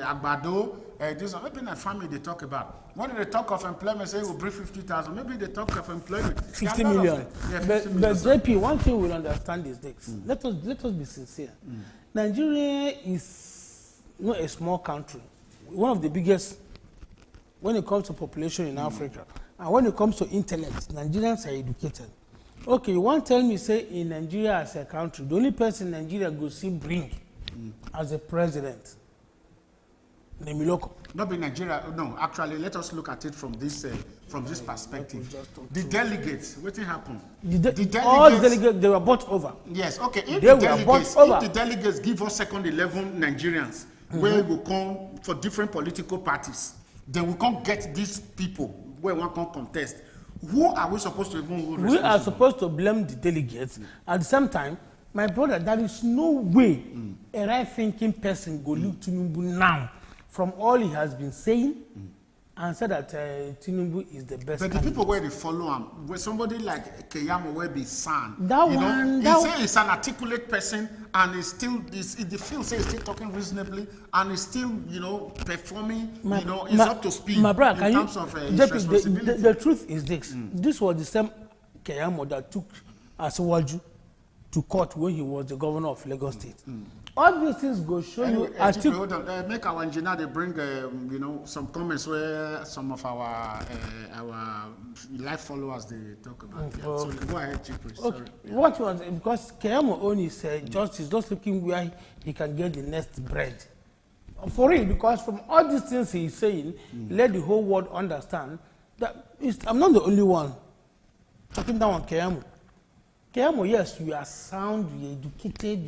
Agbado, this maybe in a family they talk about. When they talk of employment, say we'll bring 50,000. Maybe they talk of employment. 50 million. But JP, one thing we'll understand is this. Let us be sincere. Nigeria is not a small country. One of the biggest when it comes to population in Africa. And when it comes to intellect, Nigerians are educated. Okay, you want to tell me, say, in Nigeria as a country, the only person in Nigeria go see bring as a president, Nemiloko. Not in Nigeria, no. Actually, let us look at it from this perspective. The delegates, what happened? All the delegates, they were bought over. Yes, okay. If the delegates give us second 11 Nigerians, where we will come for different political parties, then we can't get these people where one can contest. Who are we supposed to even hold responsible? We are supposed to blame the delegates. At the same time, my brother, there is no way a right-thinking person go look Tinubu now from all he has been saying and said that Tinubu is the best. But the people where they follow him, where somebody like Keyamo will be son, he say he's an articulate person and he's still, the field says he's still talking reasonably and he's still, performing, he's up to speed my brother, in terms of his responsibility. The truth is this. This was the same Keyamo that took Asiwaju to court when he was the governor of Lagos State. All these things go show you. Hold on. Make our engineer they bring some comments where some of our live followers they talk about. So go ahead, Chief Priest. Okay. What was because Keyamo only said he's just looking where he can get the next bread. For real, because from all these things he's saying, let the whole world understand that I'm not the only one talking down on Keyamo. Keyamo, yes, you are sound, you are educated,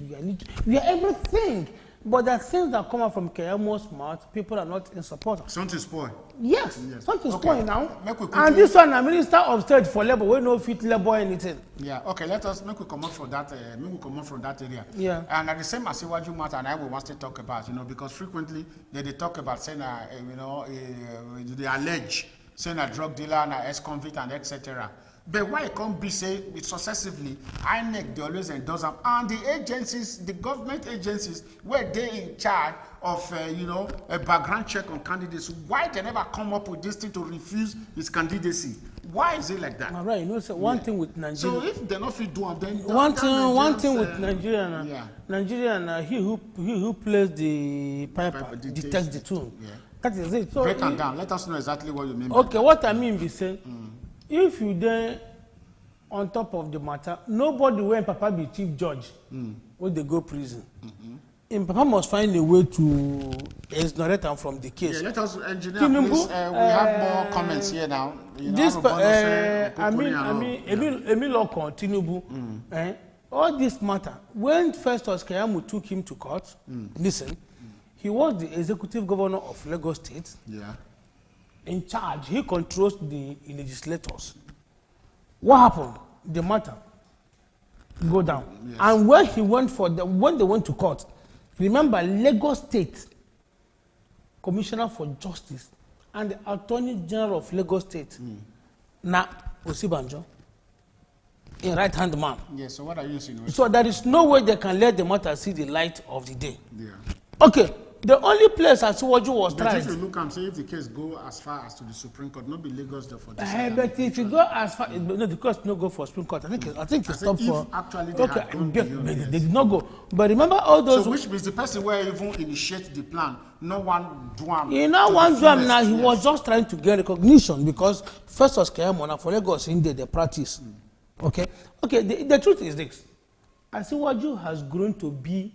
you are everything. But the things that come out from Keyamo's mouth, people are not in support. Something spoil. Yes, something spoil now. And this one, a minister of state for labor, we no fit labor anything. Yeah, okay, make we come out from that. From that area. Yeah. And at the same as Asiwaju matter, and I will want to talk about, because frequently they talk about saying, they allege saying a drug dealer and a ex-convict and etc. But why it can't be say it successively? INEC they always endorse them, and the agencies, the government agencies, where they in charge of a background check on candidates. Why they never come up with this thing to refuse his candidacy? Why is it like that? All right, so one thing with Nigeria. So if they not fit do them, then one thing with Nigeria, Nigeria, he who plays the piper detects the tune. Yeah. That is it. So break them down. Let us know exactly what you mean. Okay, what I mean be saying. If you then on top of the matter, nobody when Papa be chief judge when they go prison. And Papa must find a way to exonerate them from the case. Yeah, let us engineer. Tinubu, please, we have more comments here now. Emiloko Tinubu. All this matter. When Festus Keyamo took him to court, listen, he was the executive governor of Lagos State. Yeah. In charge, he controls the legislators. What happened? The matter go down. Yes. And when he went when they went to court, remember Lagos State Commissioner for Justice and the Attorney General of Lagos State, na Osibanjo, a right-hand man. Yes, so what are you insinuating? So there is no way they can let the matter see the light of the day. Yeah. Okay, the only place Asiwaju was tried. But if you look and say if the case go as far as to the Supreme Court, not be Lagos there for this. But if you go as far, no, the court no go for Supreme Court. I think it's stopped for. Actually, they they did not go. But remember all those. So which means the person where even initiate the plan, no one do him. You know, one drum now. He was just trying to get recognition because first was Kayamona for Lagos in the practice. Okay. The truth is this: Asiwaju has grown to be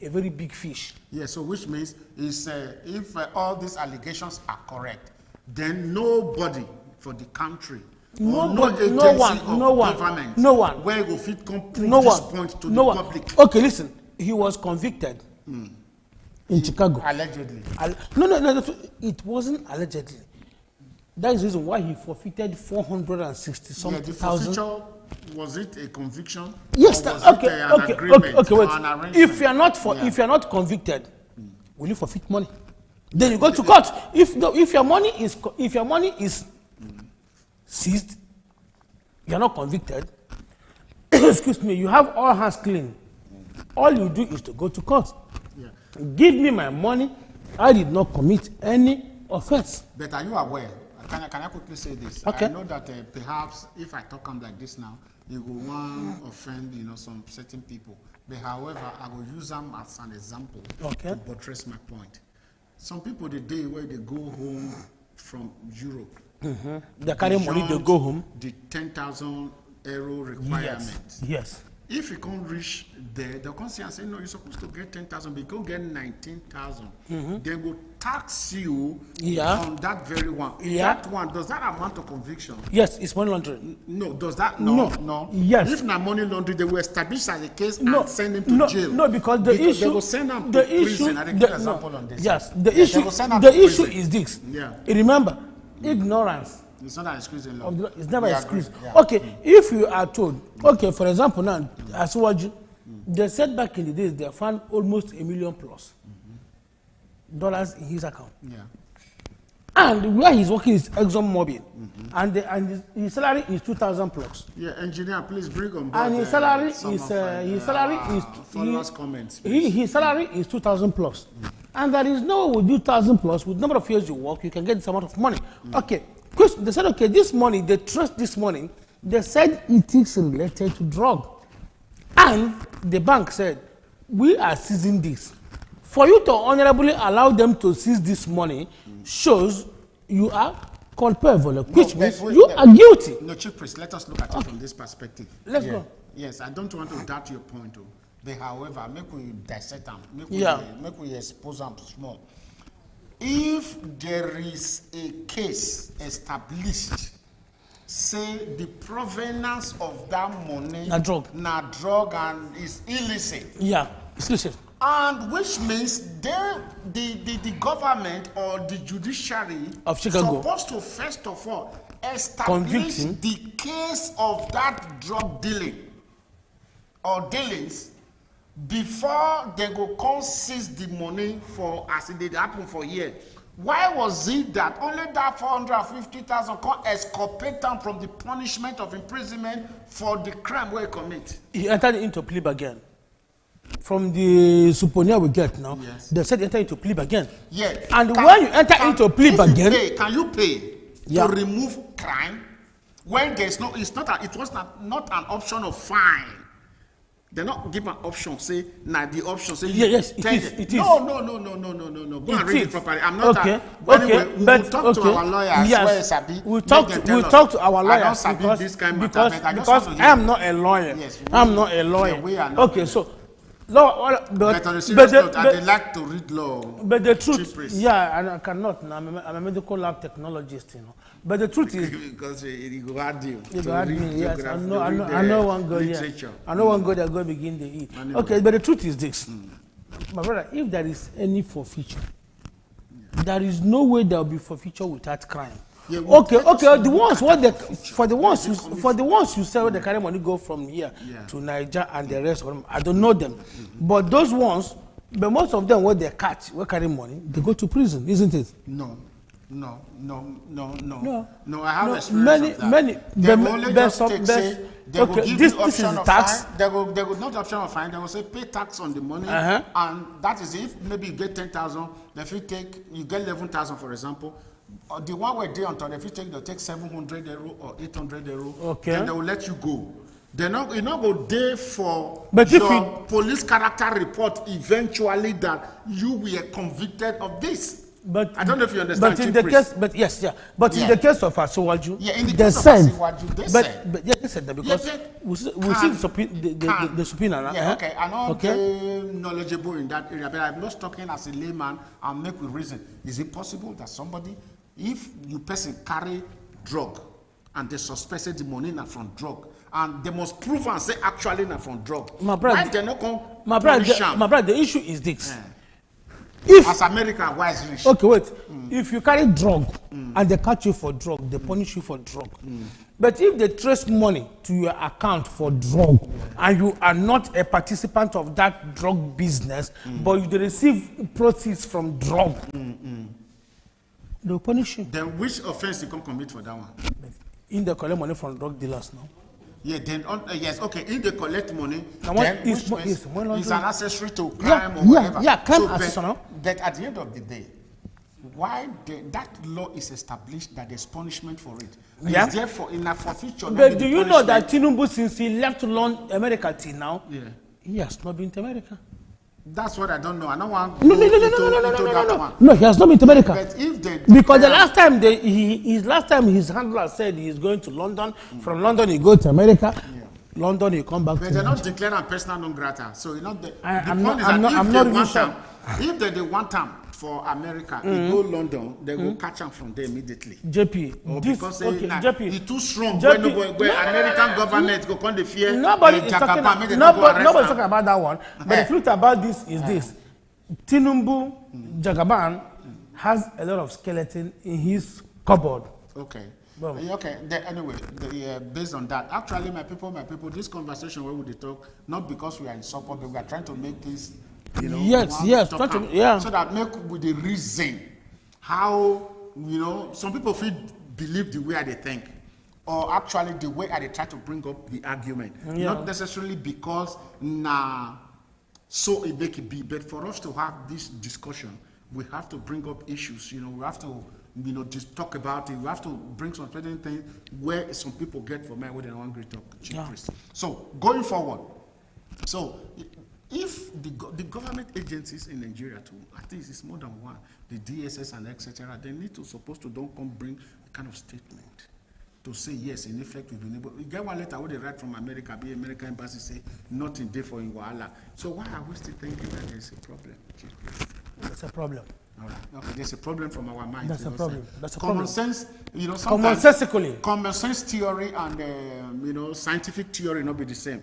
a very big fish. Yeah, so which means is if all these allegations are correct, then nobody for the country, no one, where go fit come prove this point to the public. Okay, listen, he was convicted in Chicago. Allegedly. No, it wasn't allegedly. That is the reason why he forfeited 460 something thousand. Was it a conviction? Yes. Okay. Wait. If you are not convicted, will you forfeit money? Then you go to court. If your money is seized, you are not convicted. Excuse me. You have all hands clean. All you do is to go to court. Yeah. Give me my money. I did not commit any offense. But are you aware? Can I quickly say this? Okay. I know that perhaps if I talk on like this now, it will one offend some certain people. But however, I will use them as an example to buttress my point. Some people the day where they go home from Europe, they carry money to go home. The 10,000 euro requirement. Yes. If you can't reach there, they'll come see and say, no, you're supposed to get 10,000, but you go get 19,000. They will tax you on that very one. That one, does that amount to conviction? Yes, it's money laundering. No, does that? No. Yes. If not money laundering, they will establish as a case and send him to jail. No, because the issue. They will send them to prison. I give an example on this. Yes, the issue is this. Yeah. Remember, ignorance. It's not an excuse in law. It's never an excuse. Yeah. Okay, if you are told, for example, now, Asiwaju, they said back in the days they found almost $1 million plus dollars in his account. Yeah. And where he's working is ExxonMobil, and his salary is 2,000 plus. Yeah, engineer, please bring on board. And his salary his salary is 2,000 plus, and there is no way with 2,000 plus with number of years you work you can get this amount of money. Okay. They said, okay, this money, they trust this money. They said it is related to drug. And the bank said, we are seizing this. For you to honorably allow them to seize this money shows you are culpable, which means you are guilty. No, Chief Priest, let us look at it from this perspective. Let's go. Yes, I don't want to doubt your point, but however, make we dissect them, make we expose them small. If there is a case established, say the provenance of that money na drug and is illicit. Yeah, it's illicit. And which means the government or the judiciary of Chicago supposed to first of all establish the case of that drug dealing or dealings before they go come seize the money for as it did happen for years. Why was it that only that 450,000 come exculpate them from the punishment of imprisonment for the crime where he commit? He entered into plea bargain. From the supponia we get now, they said enter into plea bargain. Yeah. And when you enter into plea bargain, can you pay to remove crime when there's no? It was not an option of fine. They not give an option. Say the option. Say yes, it is. No. Go and read it properly. I'm not. Okay. Anyway, we will talk to our lawyers. Yes. We talk to our lawyers because I am not a lawyer. Yes, I'm not a lawyer. Okay, so. But on a serious note, I like to read law. But the truth, and I cannot. I'm a medical lab technologist, But the truth is, because it go hard you. It go hard me. Yes, I know one go here. I know one go that go begin to eat. Okay, but the truth is this, my brother. If there is any forfeiture, there is no way there will be forfeiture without crime. Yeah, okay. The ones for the ones you sell the carry money go from here to Niger and the rest of them. I don't know them, but those ones, but most of them when they catch, we carry money, they go to prison, isn't it? No. I have experience of that. Many. They will only just say they will give you option of tax. They will not option of fine. They will say pay tax on the money, and that is if maybe you get 10,000. If you get 11,000 for example. The one where they on top, if they'll take 700 euro or 800 euro. Okay. Then they will let you go. You're not go there for your police character report eventually that you were convicted of this. But I don't know if you understand. But in the case, in the case of Asowaju, in the case of Asowaju, they said that because we see the subpoena. Yeah, okay. I'm not knowledgeable in that area, but I'm just talking as a layman and make a reason. Is it possible that somebody, if you person carry drug and they suspected the money not from drug, and they must prove and say actually not from drug, my brother, the issue is this. If, as America, why is rich? Okay, wait. If you carry drug and they catch you for drug, they punish you for drug. But if they trace money to your account for drug and you are not a participant of that drug business, but you receive proceeds from drug, they'll punish you. Then which offense you can commit for that one? In the collect money from drug dealers now. Yeah, then yes, okay. If they collect money, then it's an accessory to crime or whatever. Yeah, crime accessory. But at the end of the day, why that law is established that there's punishment for it? Yeah. Is therefore in a forfeiture. But do you know that Tinubu, since he left America till now, he has not been to America? That's what I don't know. I don't want No, he has not been to America. But if they because the last time his handler said he's going to London. From London he go to America. London he come back. But they're not declaring persona non grata. So you know I'm not really sure. If they want them for America, they go London, they will catch them from there immediately. JP, because JP, it's too strong. Where American government go come the fear. Nobody's talking about that one. But the truth about this is this: Tinubu Jagaban has a lot of skeleton in his cupboard. Okay. Okay. Anyway, based on that, actually, my people, this conversation where we talk, not because we are in support, but we are trying to make this. Yes. So that make with the reason how some people believe the way they think, or actually the way they try to bring up the argument, not necessarily because so it make it be, but for us to have this discussion, we have to bring up issues. We have to just talk about it. We have to bring some certain things where some people get for me when they don't agree to talk. So going forward, if the government agencies in Nigeria too, I think it's more than one, the DSS and etc., they need to don't come bring a kind of statement to say yes, in effect we've been able. We get one letter where they write from America, the American embassy say nothing there for in Wahala. So why are we still thinking that there's a problem? That's a problem. All right. Okay, there's a problem from our mind. That's a problem. That's a common problem. sense. Commonsensically. Common sense theory and scientific theory not be the same.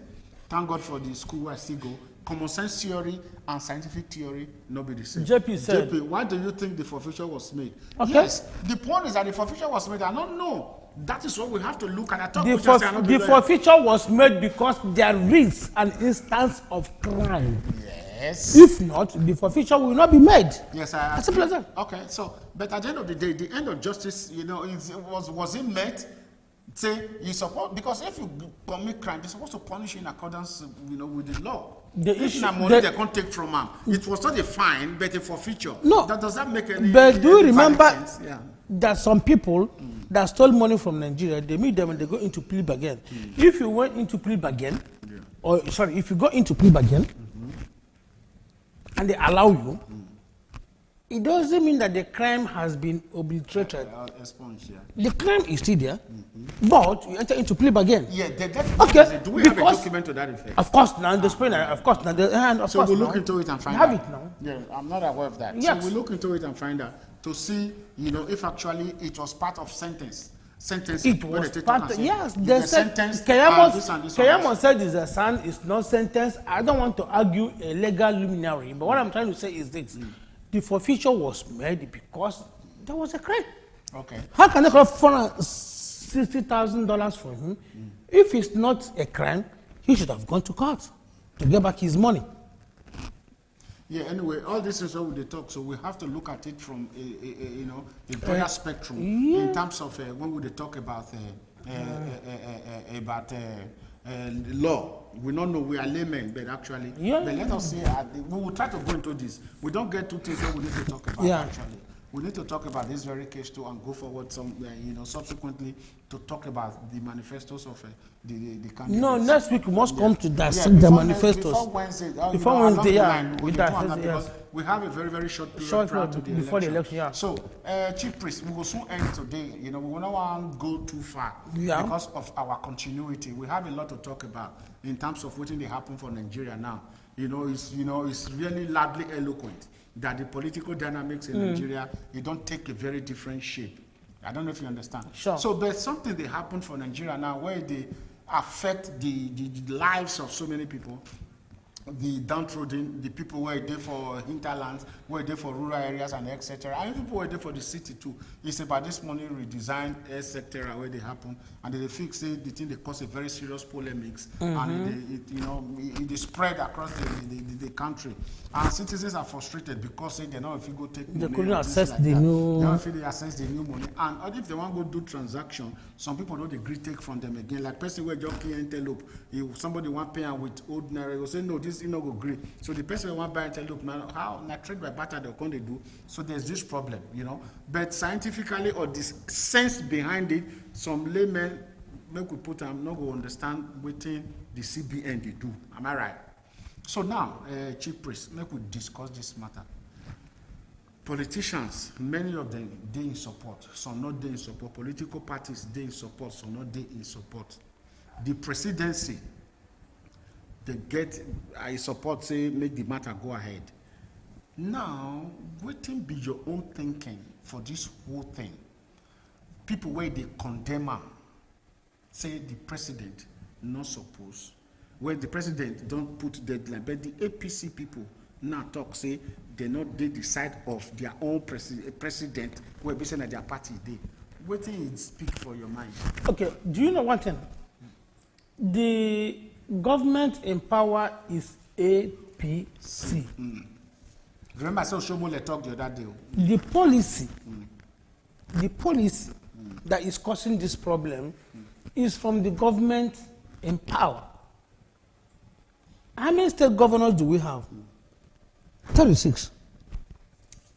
Thank God for the school where I still go. Common sense theory and scientific theory not be the same. JP said. JP, why do you think the forfeiture was made? Okay. Yes, the point is that the forfeiture was made. I don't know. That is what we have to look at. The forfeiture was made because there is an instance of crime. Yes. If not, the forfeiture will not be made. Yes, as simple as that. Okay, but at the end of the day, the end of justice, was it met? Say you support, because if you commit crime, they're supposed to punish you in accordance, with the law. The issue money they can't take from them. It was not a fine, but a forfeiture. No. Does that make any? But do you remember that some people that stole money from Nigeria, they meet them and they go into plea bargain. If you went into plea bargain, if you go into plea bargain and they allow you, it doesn't mean that the crime has been obliterated. The crime is still there, but you enter into plea bargain. Yeah, okay. Do we have a document to that effect? Of course, now the spring, of course, now so we'll look into it and find out. Have it now. Yeah, I'm not aware of that. Yes. So we'll look into it and find out to see, if actually it was part of sentence. It was part of, yes, the sentence. Kayamo said it's not sentence. I don't want to argue a legal luminary, but what I'm trying to say is this. The forfeiture was made because there was a crime. Okay. How can they collect $460,000 from him? If it's not a crime, he should have gone to court to get back his money. Yeah, anyway, all this is what we talk, so we have to look at it from a broader spectrum in terms of when we talk about law. We don't know, we are laymen, but actually, but let us say, we will try to go into this. We don't get two things that we need to talk about actually. We need to talk about this very case too and go forward subsequently to talk about the manifestos of the candidates. No, next week we must come to dissect the manifestos. Before Wednesday, because we have a very, very short period prior to before the election. Yeah. So, Chief Priest, we will soon end today. We will not want to go too far because of our continuity. We have a lot to talk about in terms of what they happen for Nigeria now. It's really loudly eloquent that the political dynamics in Nigeria, don't take a very different shape. I don't know if you understand. Sure. So there's something that happened for Nigeria now where they affect the lives of so many people. The downtrodden, the people who are there for hinterlands, who are there for rural areas and etc. And people who are there for the city too. It's about this money redesign, etc. where they happen, and they fix it. The thing they cause a very serious polemics, and it spread across the country. And citizens are frustrated because they know if you go take money, they couldn't access the new. They don't feel they access the new money, and if they want to go do transaction, some people don't agree take from them again. Like person where just clear envelope, if somebody want pay with old naira, will say no, this is not go agree. So the person who want buy envelope, man, how na trade by barter they can they do? So there's this problem, But scientifically or this sense behind it, some laymen make we put them not go understand what the CBN they do. Am I right? So now, Chief Priest, make we discuss this matter. Politicians, many of them, they in support. Some not they in support. Political parties, they in support. Some not they in support. The presidency, they get, I support, say, make the matter go ahead. Now, what will be your own thinking for this whole thing? People where they condemn her, say the president not supposed. Where the president don't put deadline, but the APC people now talk, say they not they decide of their own president where based on their party they. What thing you speak for your mind? Okay, do you know one thing? The government in power is APC. Remember, I saw Shomole talk the other day. The policy that is causing this problem is from the government in power. How many state governors do we have? 36.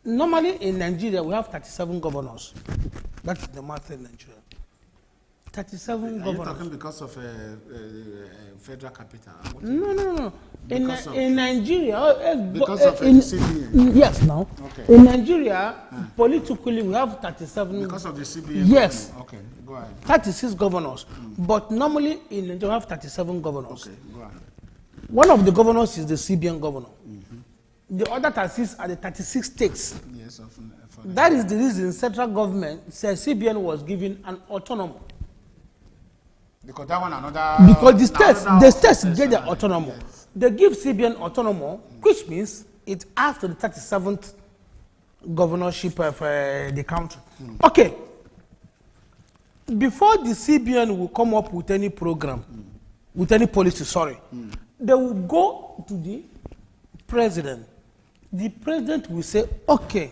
Normally in Nigeria, we have 37 governors. That's the math in Nigeria. 37 governors. Are you talking because of federal capital? No. In Nigeria, because of CBN. Yes, now. Okay. In Nigeria, politically, we have 37. Because of the CBN. Yes. Okay, go ahead. 36 governors. But normally in Nigeria, we have 37 governors. Okay, go ahead. One of the governors is the CBN governor. The other 36 are the 36 states. Yes, that is the reason central government says CBN was given an autonomy. Because that one another. Because the states get their autonomy. Yes. They give CBN autonomy, which means it adds to the 37th governorship of the country. Okay. Before the CBN will come up with any program, with any policy, they will go to the president. The president will say, okay.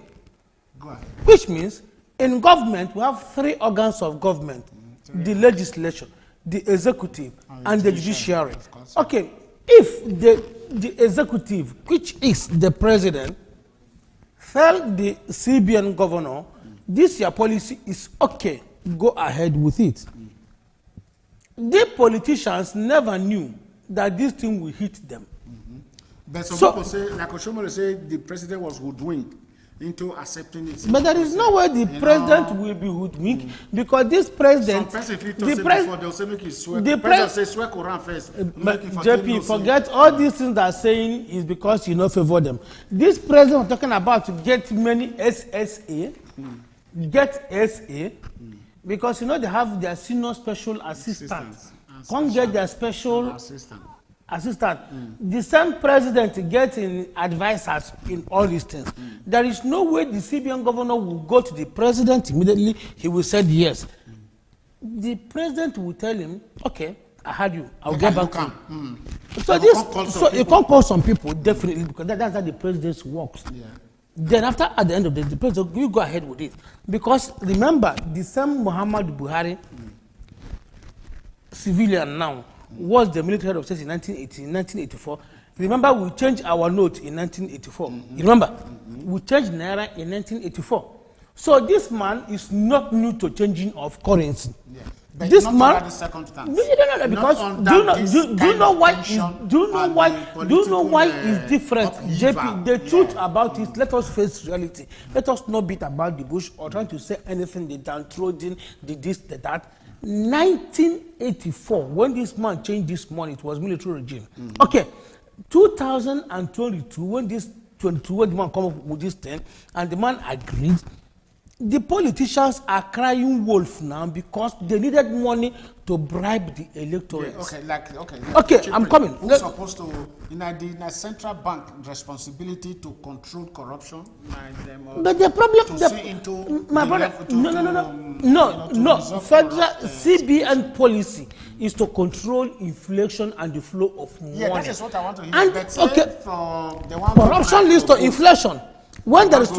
Go ahead. Which means in government, we have 3 organs of government. The legislature, the executive, and the judiciary. Okay, if the executive, which is the president, tell the CBN governor, this your policy is okay, go ahead with it. The politicians never knew that this thing will hit them. But some people say, like Oshomole say, the president was hoodwinked into accepting it. But there is no way the president will be hoodwinked because this president. Some person if he say before they'll say make it swear. The president say swear Quran first. JP, forget all these things that are saying is because you not favor them. This president talking about to get many SSA, get SA, because they have their senior special assistants. Can't get their special assistant. assistant. The same president getting advisors in all these things. There is no way the CBN governor will go to the president immediately. He will say yes. The president will tell him, okay, I heard you. I'll get back to you. So you can't call some people, definitely, because that's how the president works. Yeah. Then after, at the end of the day, the president will go ahead with it. Because remember, the same Muhammad Buhari, civilian now, was the military head of state in 1984. Remember, we changed our note in 1984. You remember? We changed Naira in 1984. So this man is not new to changing of currency. Yeah. But this not man, under the circumstance. No, because do you know why it's different? JP, the truth about it, let us face reality. Let us not beat about the bush or trying to say anything, the downtrodden, the this, the that. 1984, when this man changed this money, it was military regime. Okay, 2022, when this 22, when the man come up with this thing, and the man agreed, the politicians are crying wolf now because they needed money to bribe the electorate. Yeah, okay, I'm coming. Who's supposed to, in the central bank responsibility to control corruption? But the problem, my brother, no. Federal CBN policy is to control inflation and the flow of money. Yeah, that is what I want to hear. And okay, corruption leads to inflation. When there is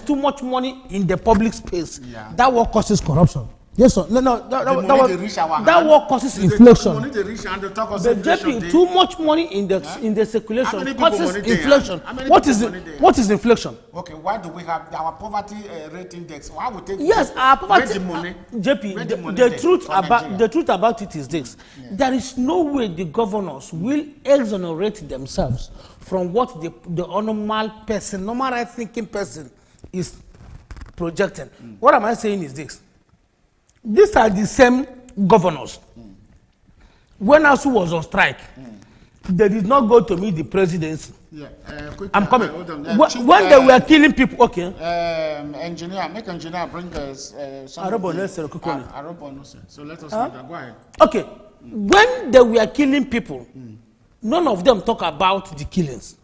too much money in the public space, that what causes corruption. Yes, sir. That what causes inflation. The JP, too much money in the circulation causes inflation. What is inflation? Okay, why do we have our poverty rate index? Why would take our poverty money? JP, the truth about it is this: there is no way the governors will exonerate themselves from what the normal right thinking person is projecting. What am I saying is this: these are the same governors. When ASU was on strike, they did not go to meet the presidency. I'm coming. When they were killing people, okay. Engineer bring us so let us go ahead. Okay. When they were killing people, none of them talk about the killings.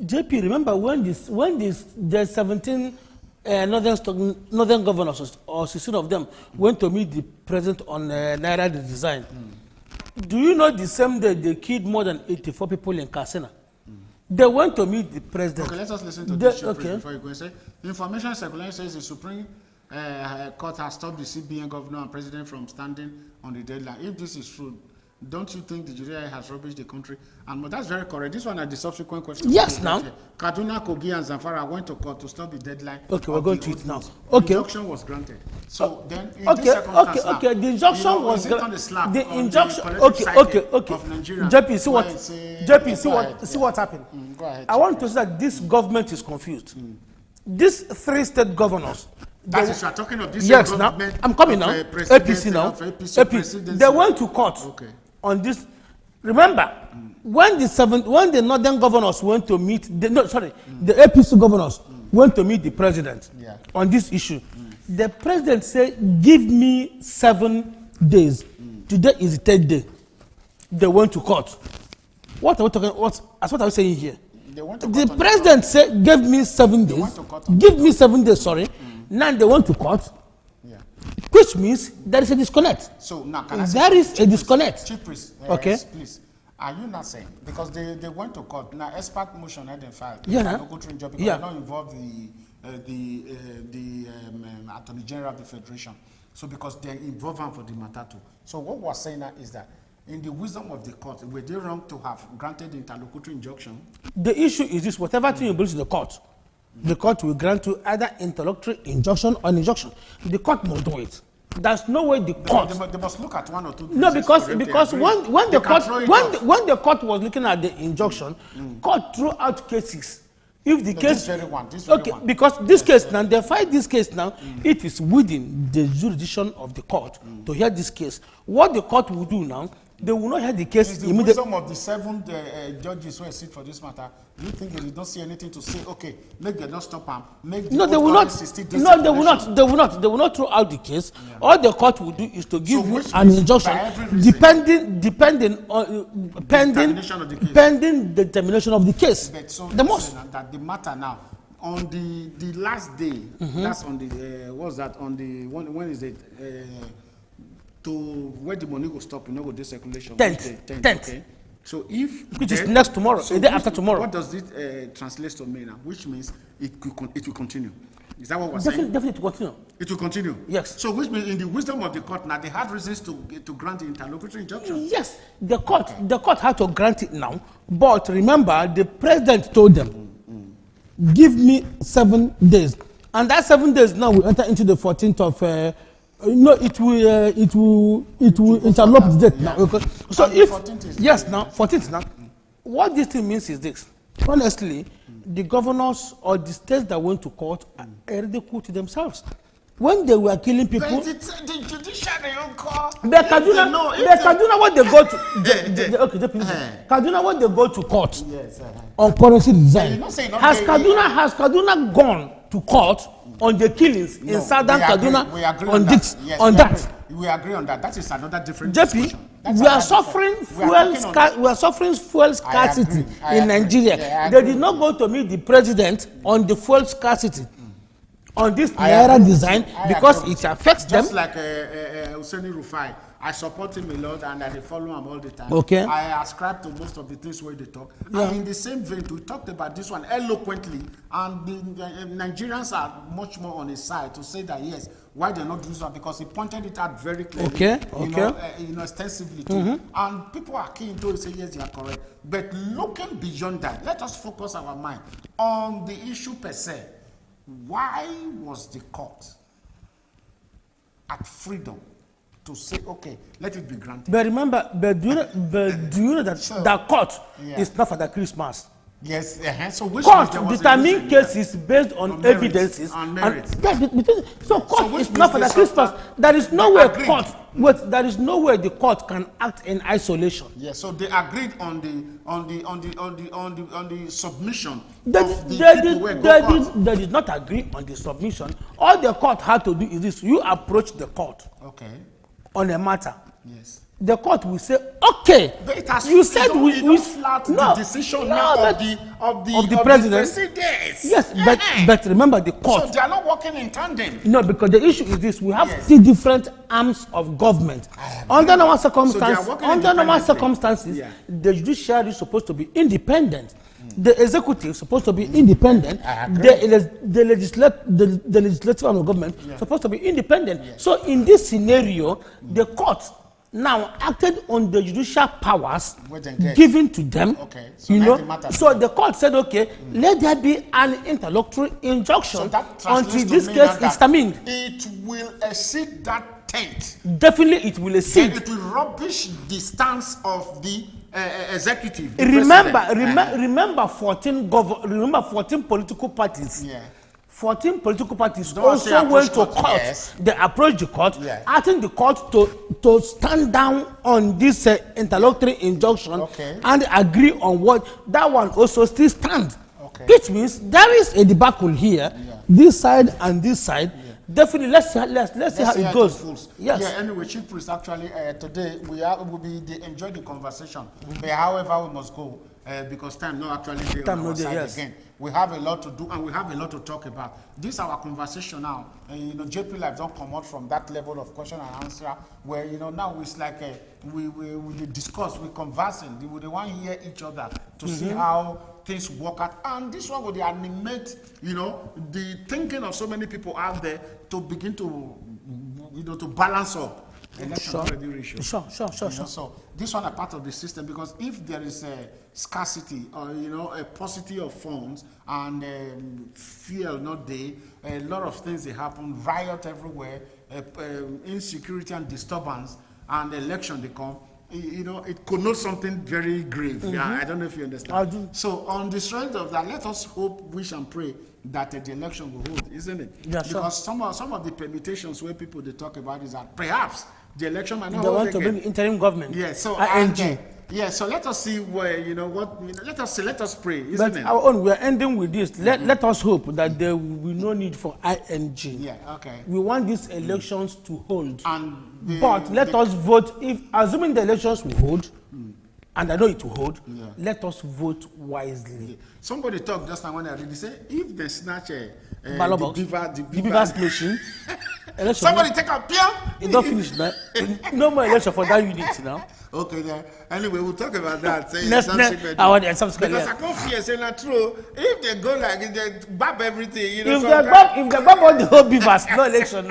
JP, remember when the 17 northern governors or 16 of them went to meet the president on Naira design. Do you know the same day they killed more than 84 people in Katsina? They went to meet the president. Okay, let us listen to this before you go and say. Information circulation says the Supreme Court has stopped the CBN governor and president from standing on the deadline. If this is true, don't you think the judiciary has rubbished the country? And that's very correct. This one are the subsequent questions. Yes, now. Kaduna, Kogi, and Zamfara went to court to stop the deadline. Okay, we're going to it now. Okay. The injunction was granted. So then, in this circumstance now, the injunction was granted. The injunction. Okay. Of Nigeria. JP, see what happened. Go ahead. I want to say that this government is confused. These 3 state governors. That is, you are talking of this government. Now I'm coming now. APC now. APC. They went to court. Okay. On this, remember when the northern governors went to meet the APC governors went to meet the president on this issue. The president said, "Give me 7 days." Today is the 3rd day. They went to court. What are we talking? That's what I was saying here. The president said, "Give me 7 days." Give me 7 days. Sorry. Now they went to court. Which means there is a disconnect. So now, there is a disconnect. Chief Priest, okay. Please, are you not saying because they went to court now? Expert motion had been filed. Because they not involve the Attorney General of the Federation. So because they involve them for the matter too. So what we're saying now is that in the wisdom of the court, were they wrong to have granted interlocutory injunction? The issue is this: whatever thing you bring to the court will grant you either interlocutory injunction or injunction. The court must do it. There's no way the court. They must look at one or two. No, because when the court was looking at the injunction, court threw out cases. If the case, because this case now, they fight this case now, it is within the jurisdiction of the court to hear this case. What the court will do now they will not hear the case immediately. The wisdom of the 7 judges who sit for this matter, do you think they did not see anything to say, okay, make them not stop them, make the they will not. No, they will not. They will not. They will not throw out the case. Yeah. All the court will do is to give you an injunction, depending on pending the termination of the case. But so the most that the matter now on the last day. That's on the what's that on the when is it? To where the money will stop, go this circulation. 10th. Okay. So if which is next tomorrow, so the day after tomorrow. What does it translate to me now? Which means it will continue. Is that what we're saying? Definitely to continue. It will continue. Yes. So which means in the wisdom of the court now, they had reasons to grant the interlocutory injunction. Yes, the court had to grant it now. But remember, the president told them, give me 7 days, and that 7 days now we enter into the 14th of. No, it will interlope the date now. So if 14th now, what this thing means is this. Honestly, the governors or the states that went to court are already cool to themselves. When they were killing people, but the judiciary don't call. Kaduna when they go to Kaduna when they go to court on currency design. Has Kaduna gone to court on the killings in southern Kaduna on this on that? We agree on that. That is another different JP, we are suffering fuel scarcity in Nigeria. They did not go to meet the president on the fuel scarcity on this naira design because it affects them. Just like Husseini Rufai, I support him a lot and I follow him all the time. Okay. I ascribe to most of the things where they talk. Yeah. And in the same vein, we talked about this one eloquently, and the Nigerians are much more on his side to say that yes, why they're not doing that, because he pointed it out very clearly. Extensively too. And people are keen to say yes, they are correct. But looking beyond that, let us focus our mind on the issue per se. Why was the court at freedom to say, okay, let it be granted? But remember, do you know that the court is not for the Christmas? Yes. So which court determine cases based on evidences and merits. So court is not for the Christmas. There is no way court. There is no way the court can act in isolation. Yes. So they agreed on the submission. They did not agree on the submission. All the court had to do is this: you approach the court. Okay. On a matter. Yes. The court will say, okay, you said we flat the decision of the president. Yes, but remember the court. So they are not working in tandem. No, because the issue is this: we have 3 different arms of government. Under normal circumstances, the judiciary is supposed to be independent. The executive is supposed to be independent. The legislative arm of government is supposed to be independent. So in this scenario, the court now acted on the judicial powers given to them. Okay. So the court said, okay, let there be an interlocutory injunction until this case is terminated. It will exceed that 10th. Definitely, it will exceed. And it will rubbish the stance of the executive. Remember 14 political parties. Yeah. 14 political parties also went to court. Yes. They approached the court, asking the court to stand down on this interlocutory injunction and agree on what that one also still stands. Okay. Which means there is a debacle here, this side and this side. Yeah. Definitely, let's see how it goes. Yes. Yeah. Anyway, Chief Priest, actually, today we enjoyed the conversation. But however, we must go. Because time not actually there on our side again. We have a lot to do and we have a lot to talk about. This is our conversation now. JPLIVE don't come out from that level of question and answer where now it's like we discuss, we conversing, we want to hear each other to see how things work out. And this one would animate the thinking of so many people out there to begin to to balance up. Sure. So this one a part of the system, because if there is a scarcity or a paucity of funds and fuel not there, a lot of things they happen, riot everywhere, insecurity and disturbance, and election they come. It connotes something very grave. I don't know if you understand. I do. So on the strength of that, let us hope, wish, and pray that the election will hold, isn't it? Yeah, because some of the permutations where people they talk about is that perhaps the election might not They hold want to again. bring interim government. Yeah, so ING. so let us see where let us pray, isn't But it? our own, we are ending with this. Let us hope that there will be no need for ING. Yeah, okay. We want these elections to hold. And But let us vote, if assuming the elections will hold, and I know it will hold, let us vote wisely. Somebody talked just now when I really say if they snatch the beaver's machine. Somebody take a pill. It don't finish now. No more election for that unit now. Okay, then. Anyway, we'll talk about that. Because I can't fear saying that true. If they go like they bab everything, if they bab all the whole beavers, no election.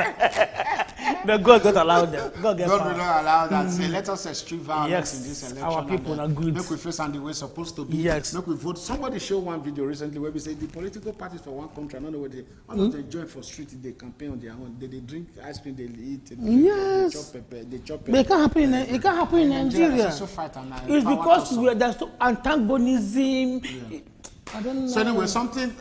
But God don't allow them. God will not allow that. Say, let us eschew violence in this election. Our people are good. Make we face and the way supposed to be. Yes. Make we vote. Somebody showed one video recently where we say the political parties for one country, I don't know what they join for street, they campaign on their own. They drink ice cream, they eat. They chop pepper. But it can't happen. It can't happen in Nigeria. It's because there's so antagonism. Yeah. I don't know. So anyway, something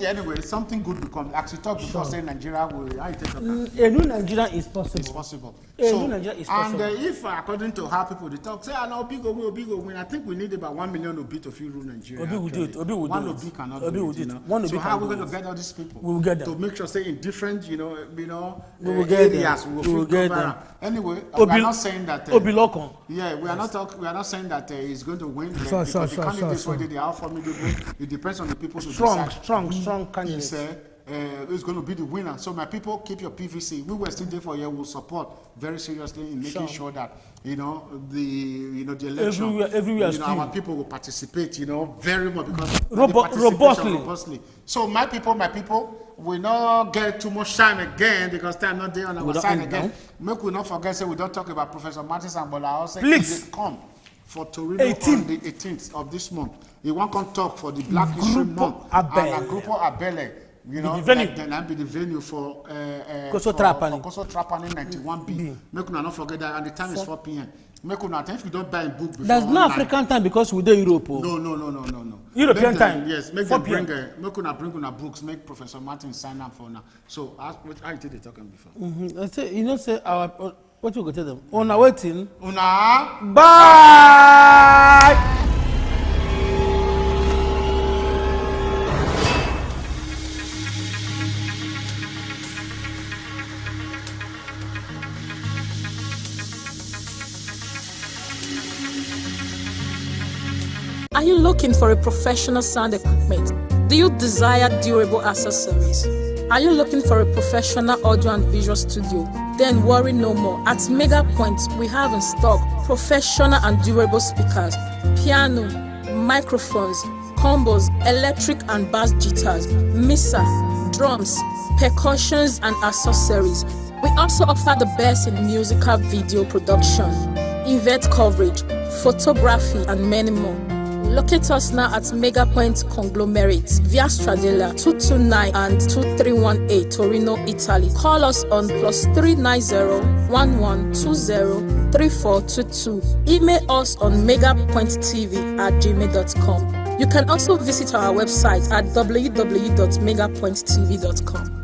good become. Actually, talk before saying Nigeria will. I take a new Nigeria is possible. It's possible. New Nigeria is possible. And if according to how people they talk, say, "I know big win." I think we need about 1 million Obi to rule Nigeria. Obi will do it. Obi will do it. One Obi cannot do it. So how are we going to get all these people? We will get them to make sure, say, in different, we will get areas, them. we will get them. Anyway, we are not saying that. Obi Lokon. Yeah, we are not saying that he's going to win. Because the candidates whether they are formidable, it depends on the people who decide. Strong candidates. Who's going to be the winner? So my people, keep your PVC. We were still there for you. Will support very seriously in making sure that the election. Everywhere our people will participate. Very much because robustly. So my people, we not get too much time again because time not there on our side again. Make we not forget. Say we don't talk about Professor Martins and Bola. Please come for Torino on the 18th of this month. He won't come talk for the Black History Month and a Grupo Abele. Then I'll be the venue for Koso Trapani 91B. Make una not forget that, and the time is 4 p.m. Make una, if you don't buy a book before. There's no African time because we do Europe. No. European time. Yes, make them bring una books. Make Professor Martin sign up for now. So how you did they talking before? I say, say our what you go tell them? Una waiting. Una. Bye. Are you looking for a professional sound equipment? Do you desire durable accessories? Are you looking for a professional audio and visual studio? Then worry no more. At Mega Point, we have in stock professional and durable speakers, piano, microphones, combos, electric and bass guitars, mixer, drums, percussions and accessories. We also offer the best in musical video production, event coverage, photography and many more. Locate us now at Mega Point Conglomerate, Via Stradella 229 and 2318 Torino, Italy. Call us on +390 1120 3422. Email us on megapointtv@gmail.com. You can also visit our website at www.megapointtv.com.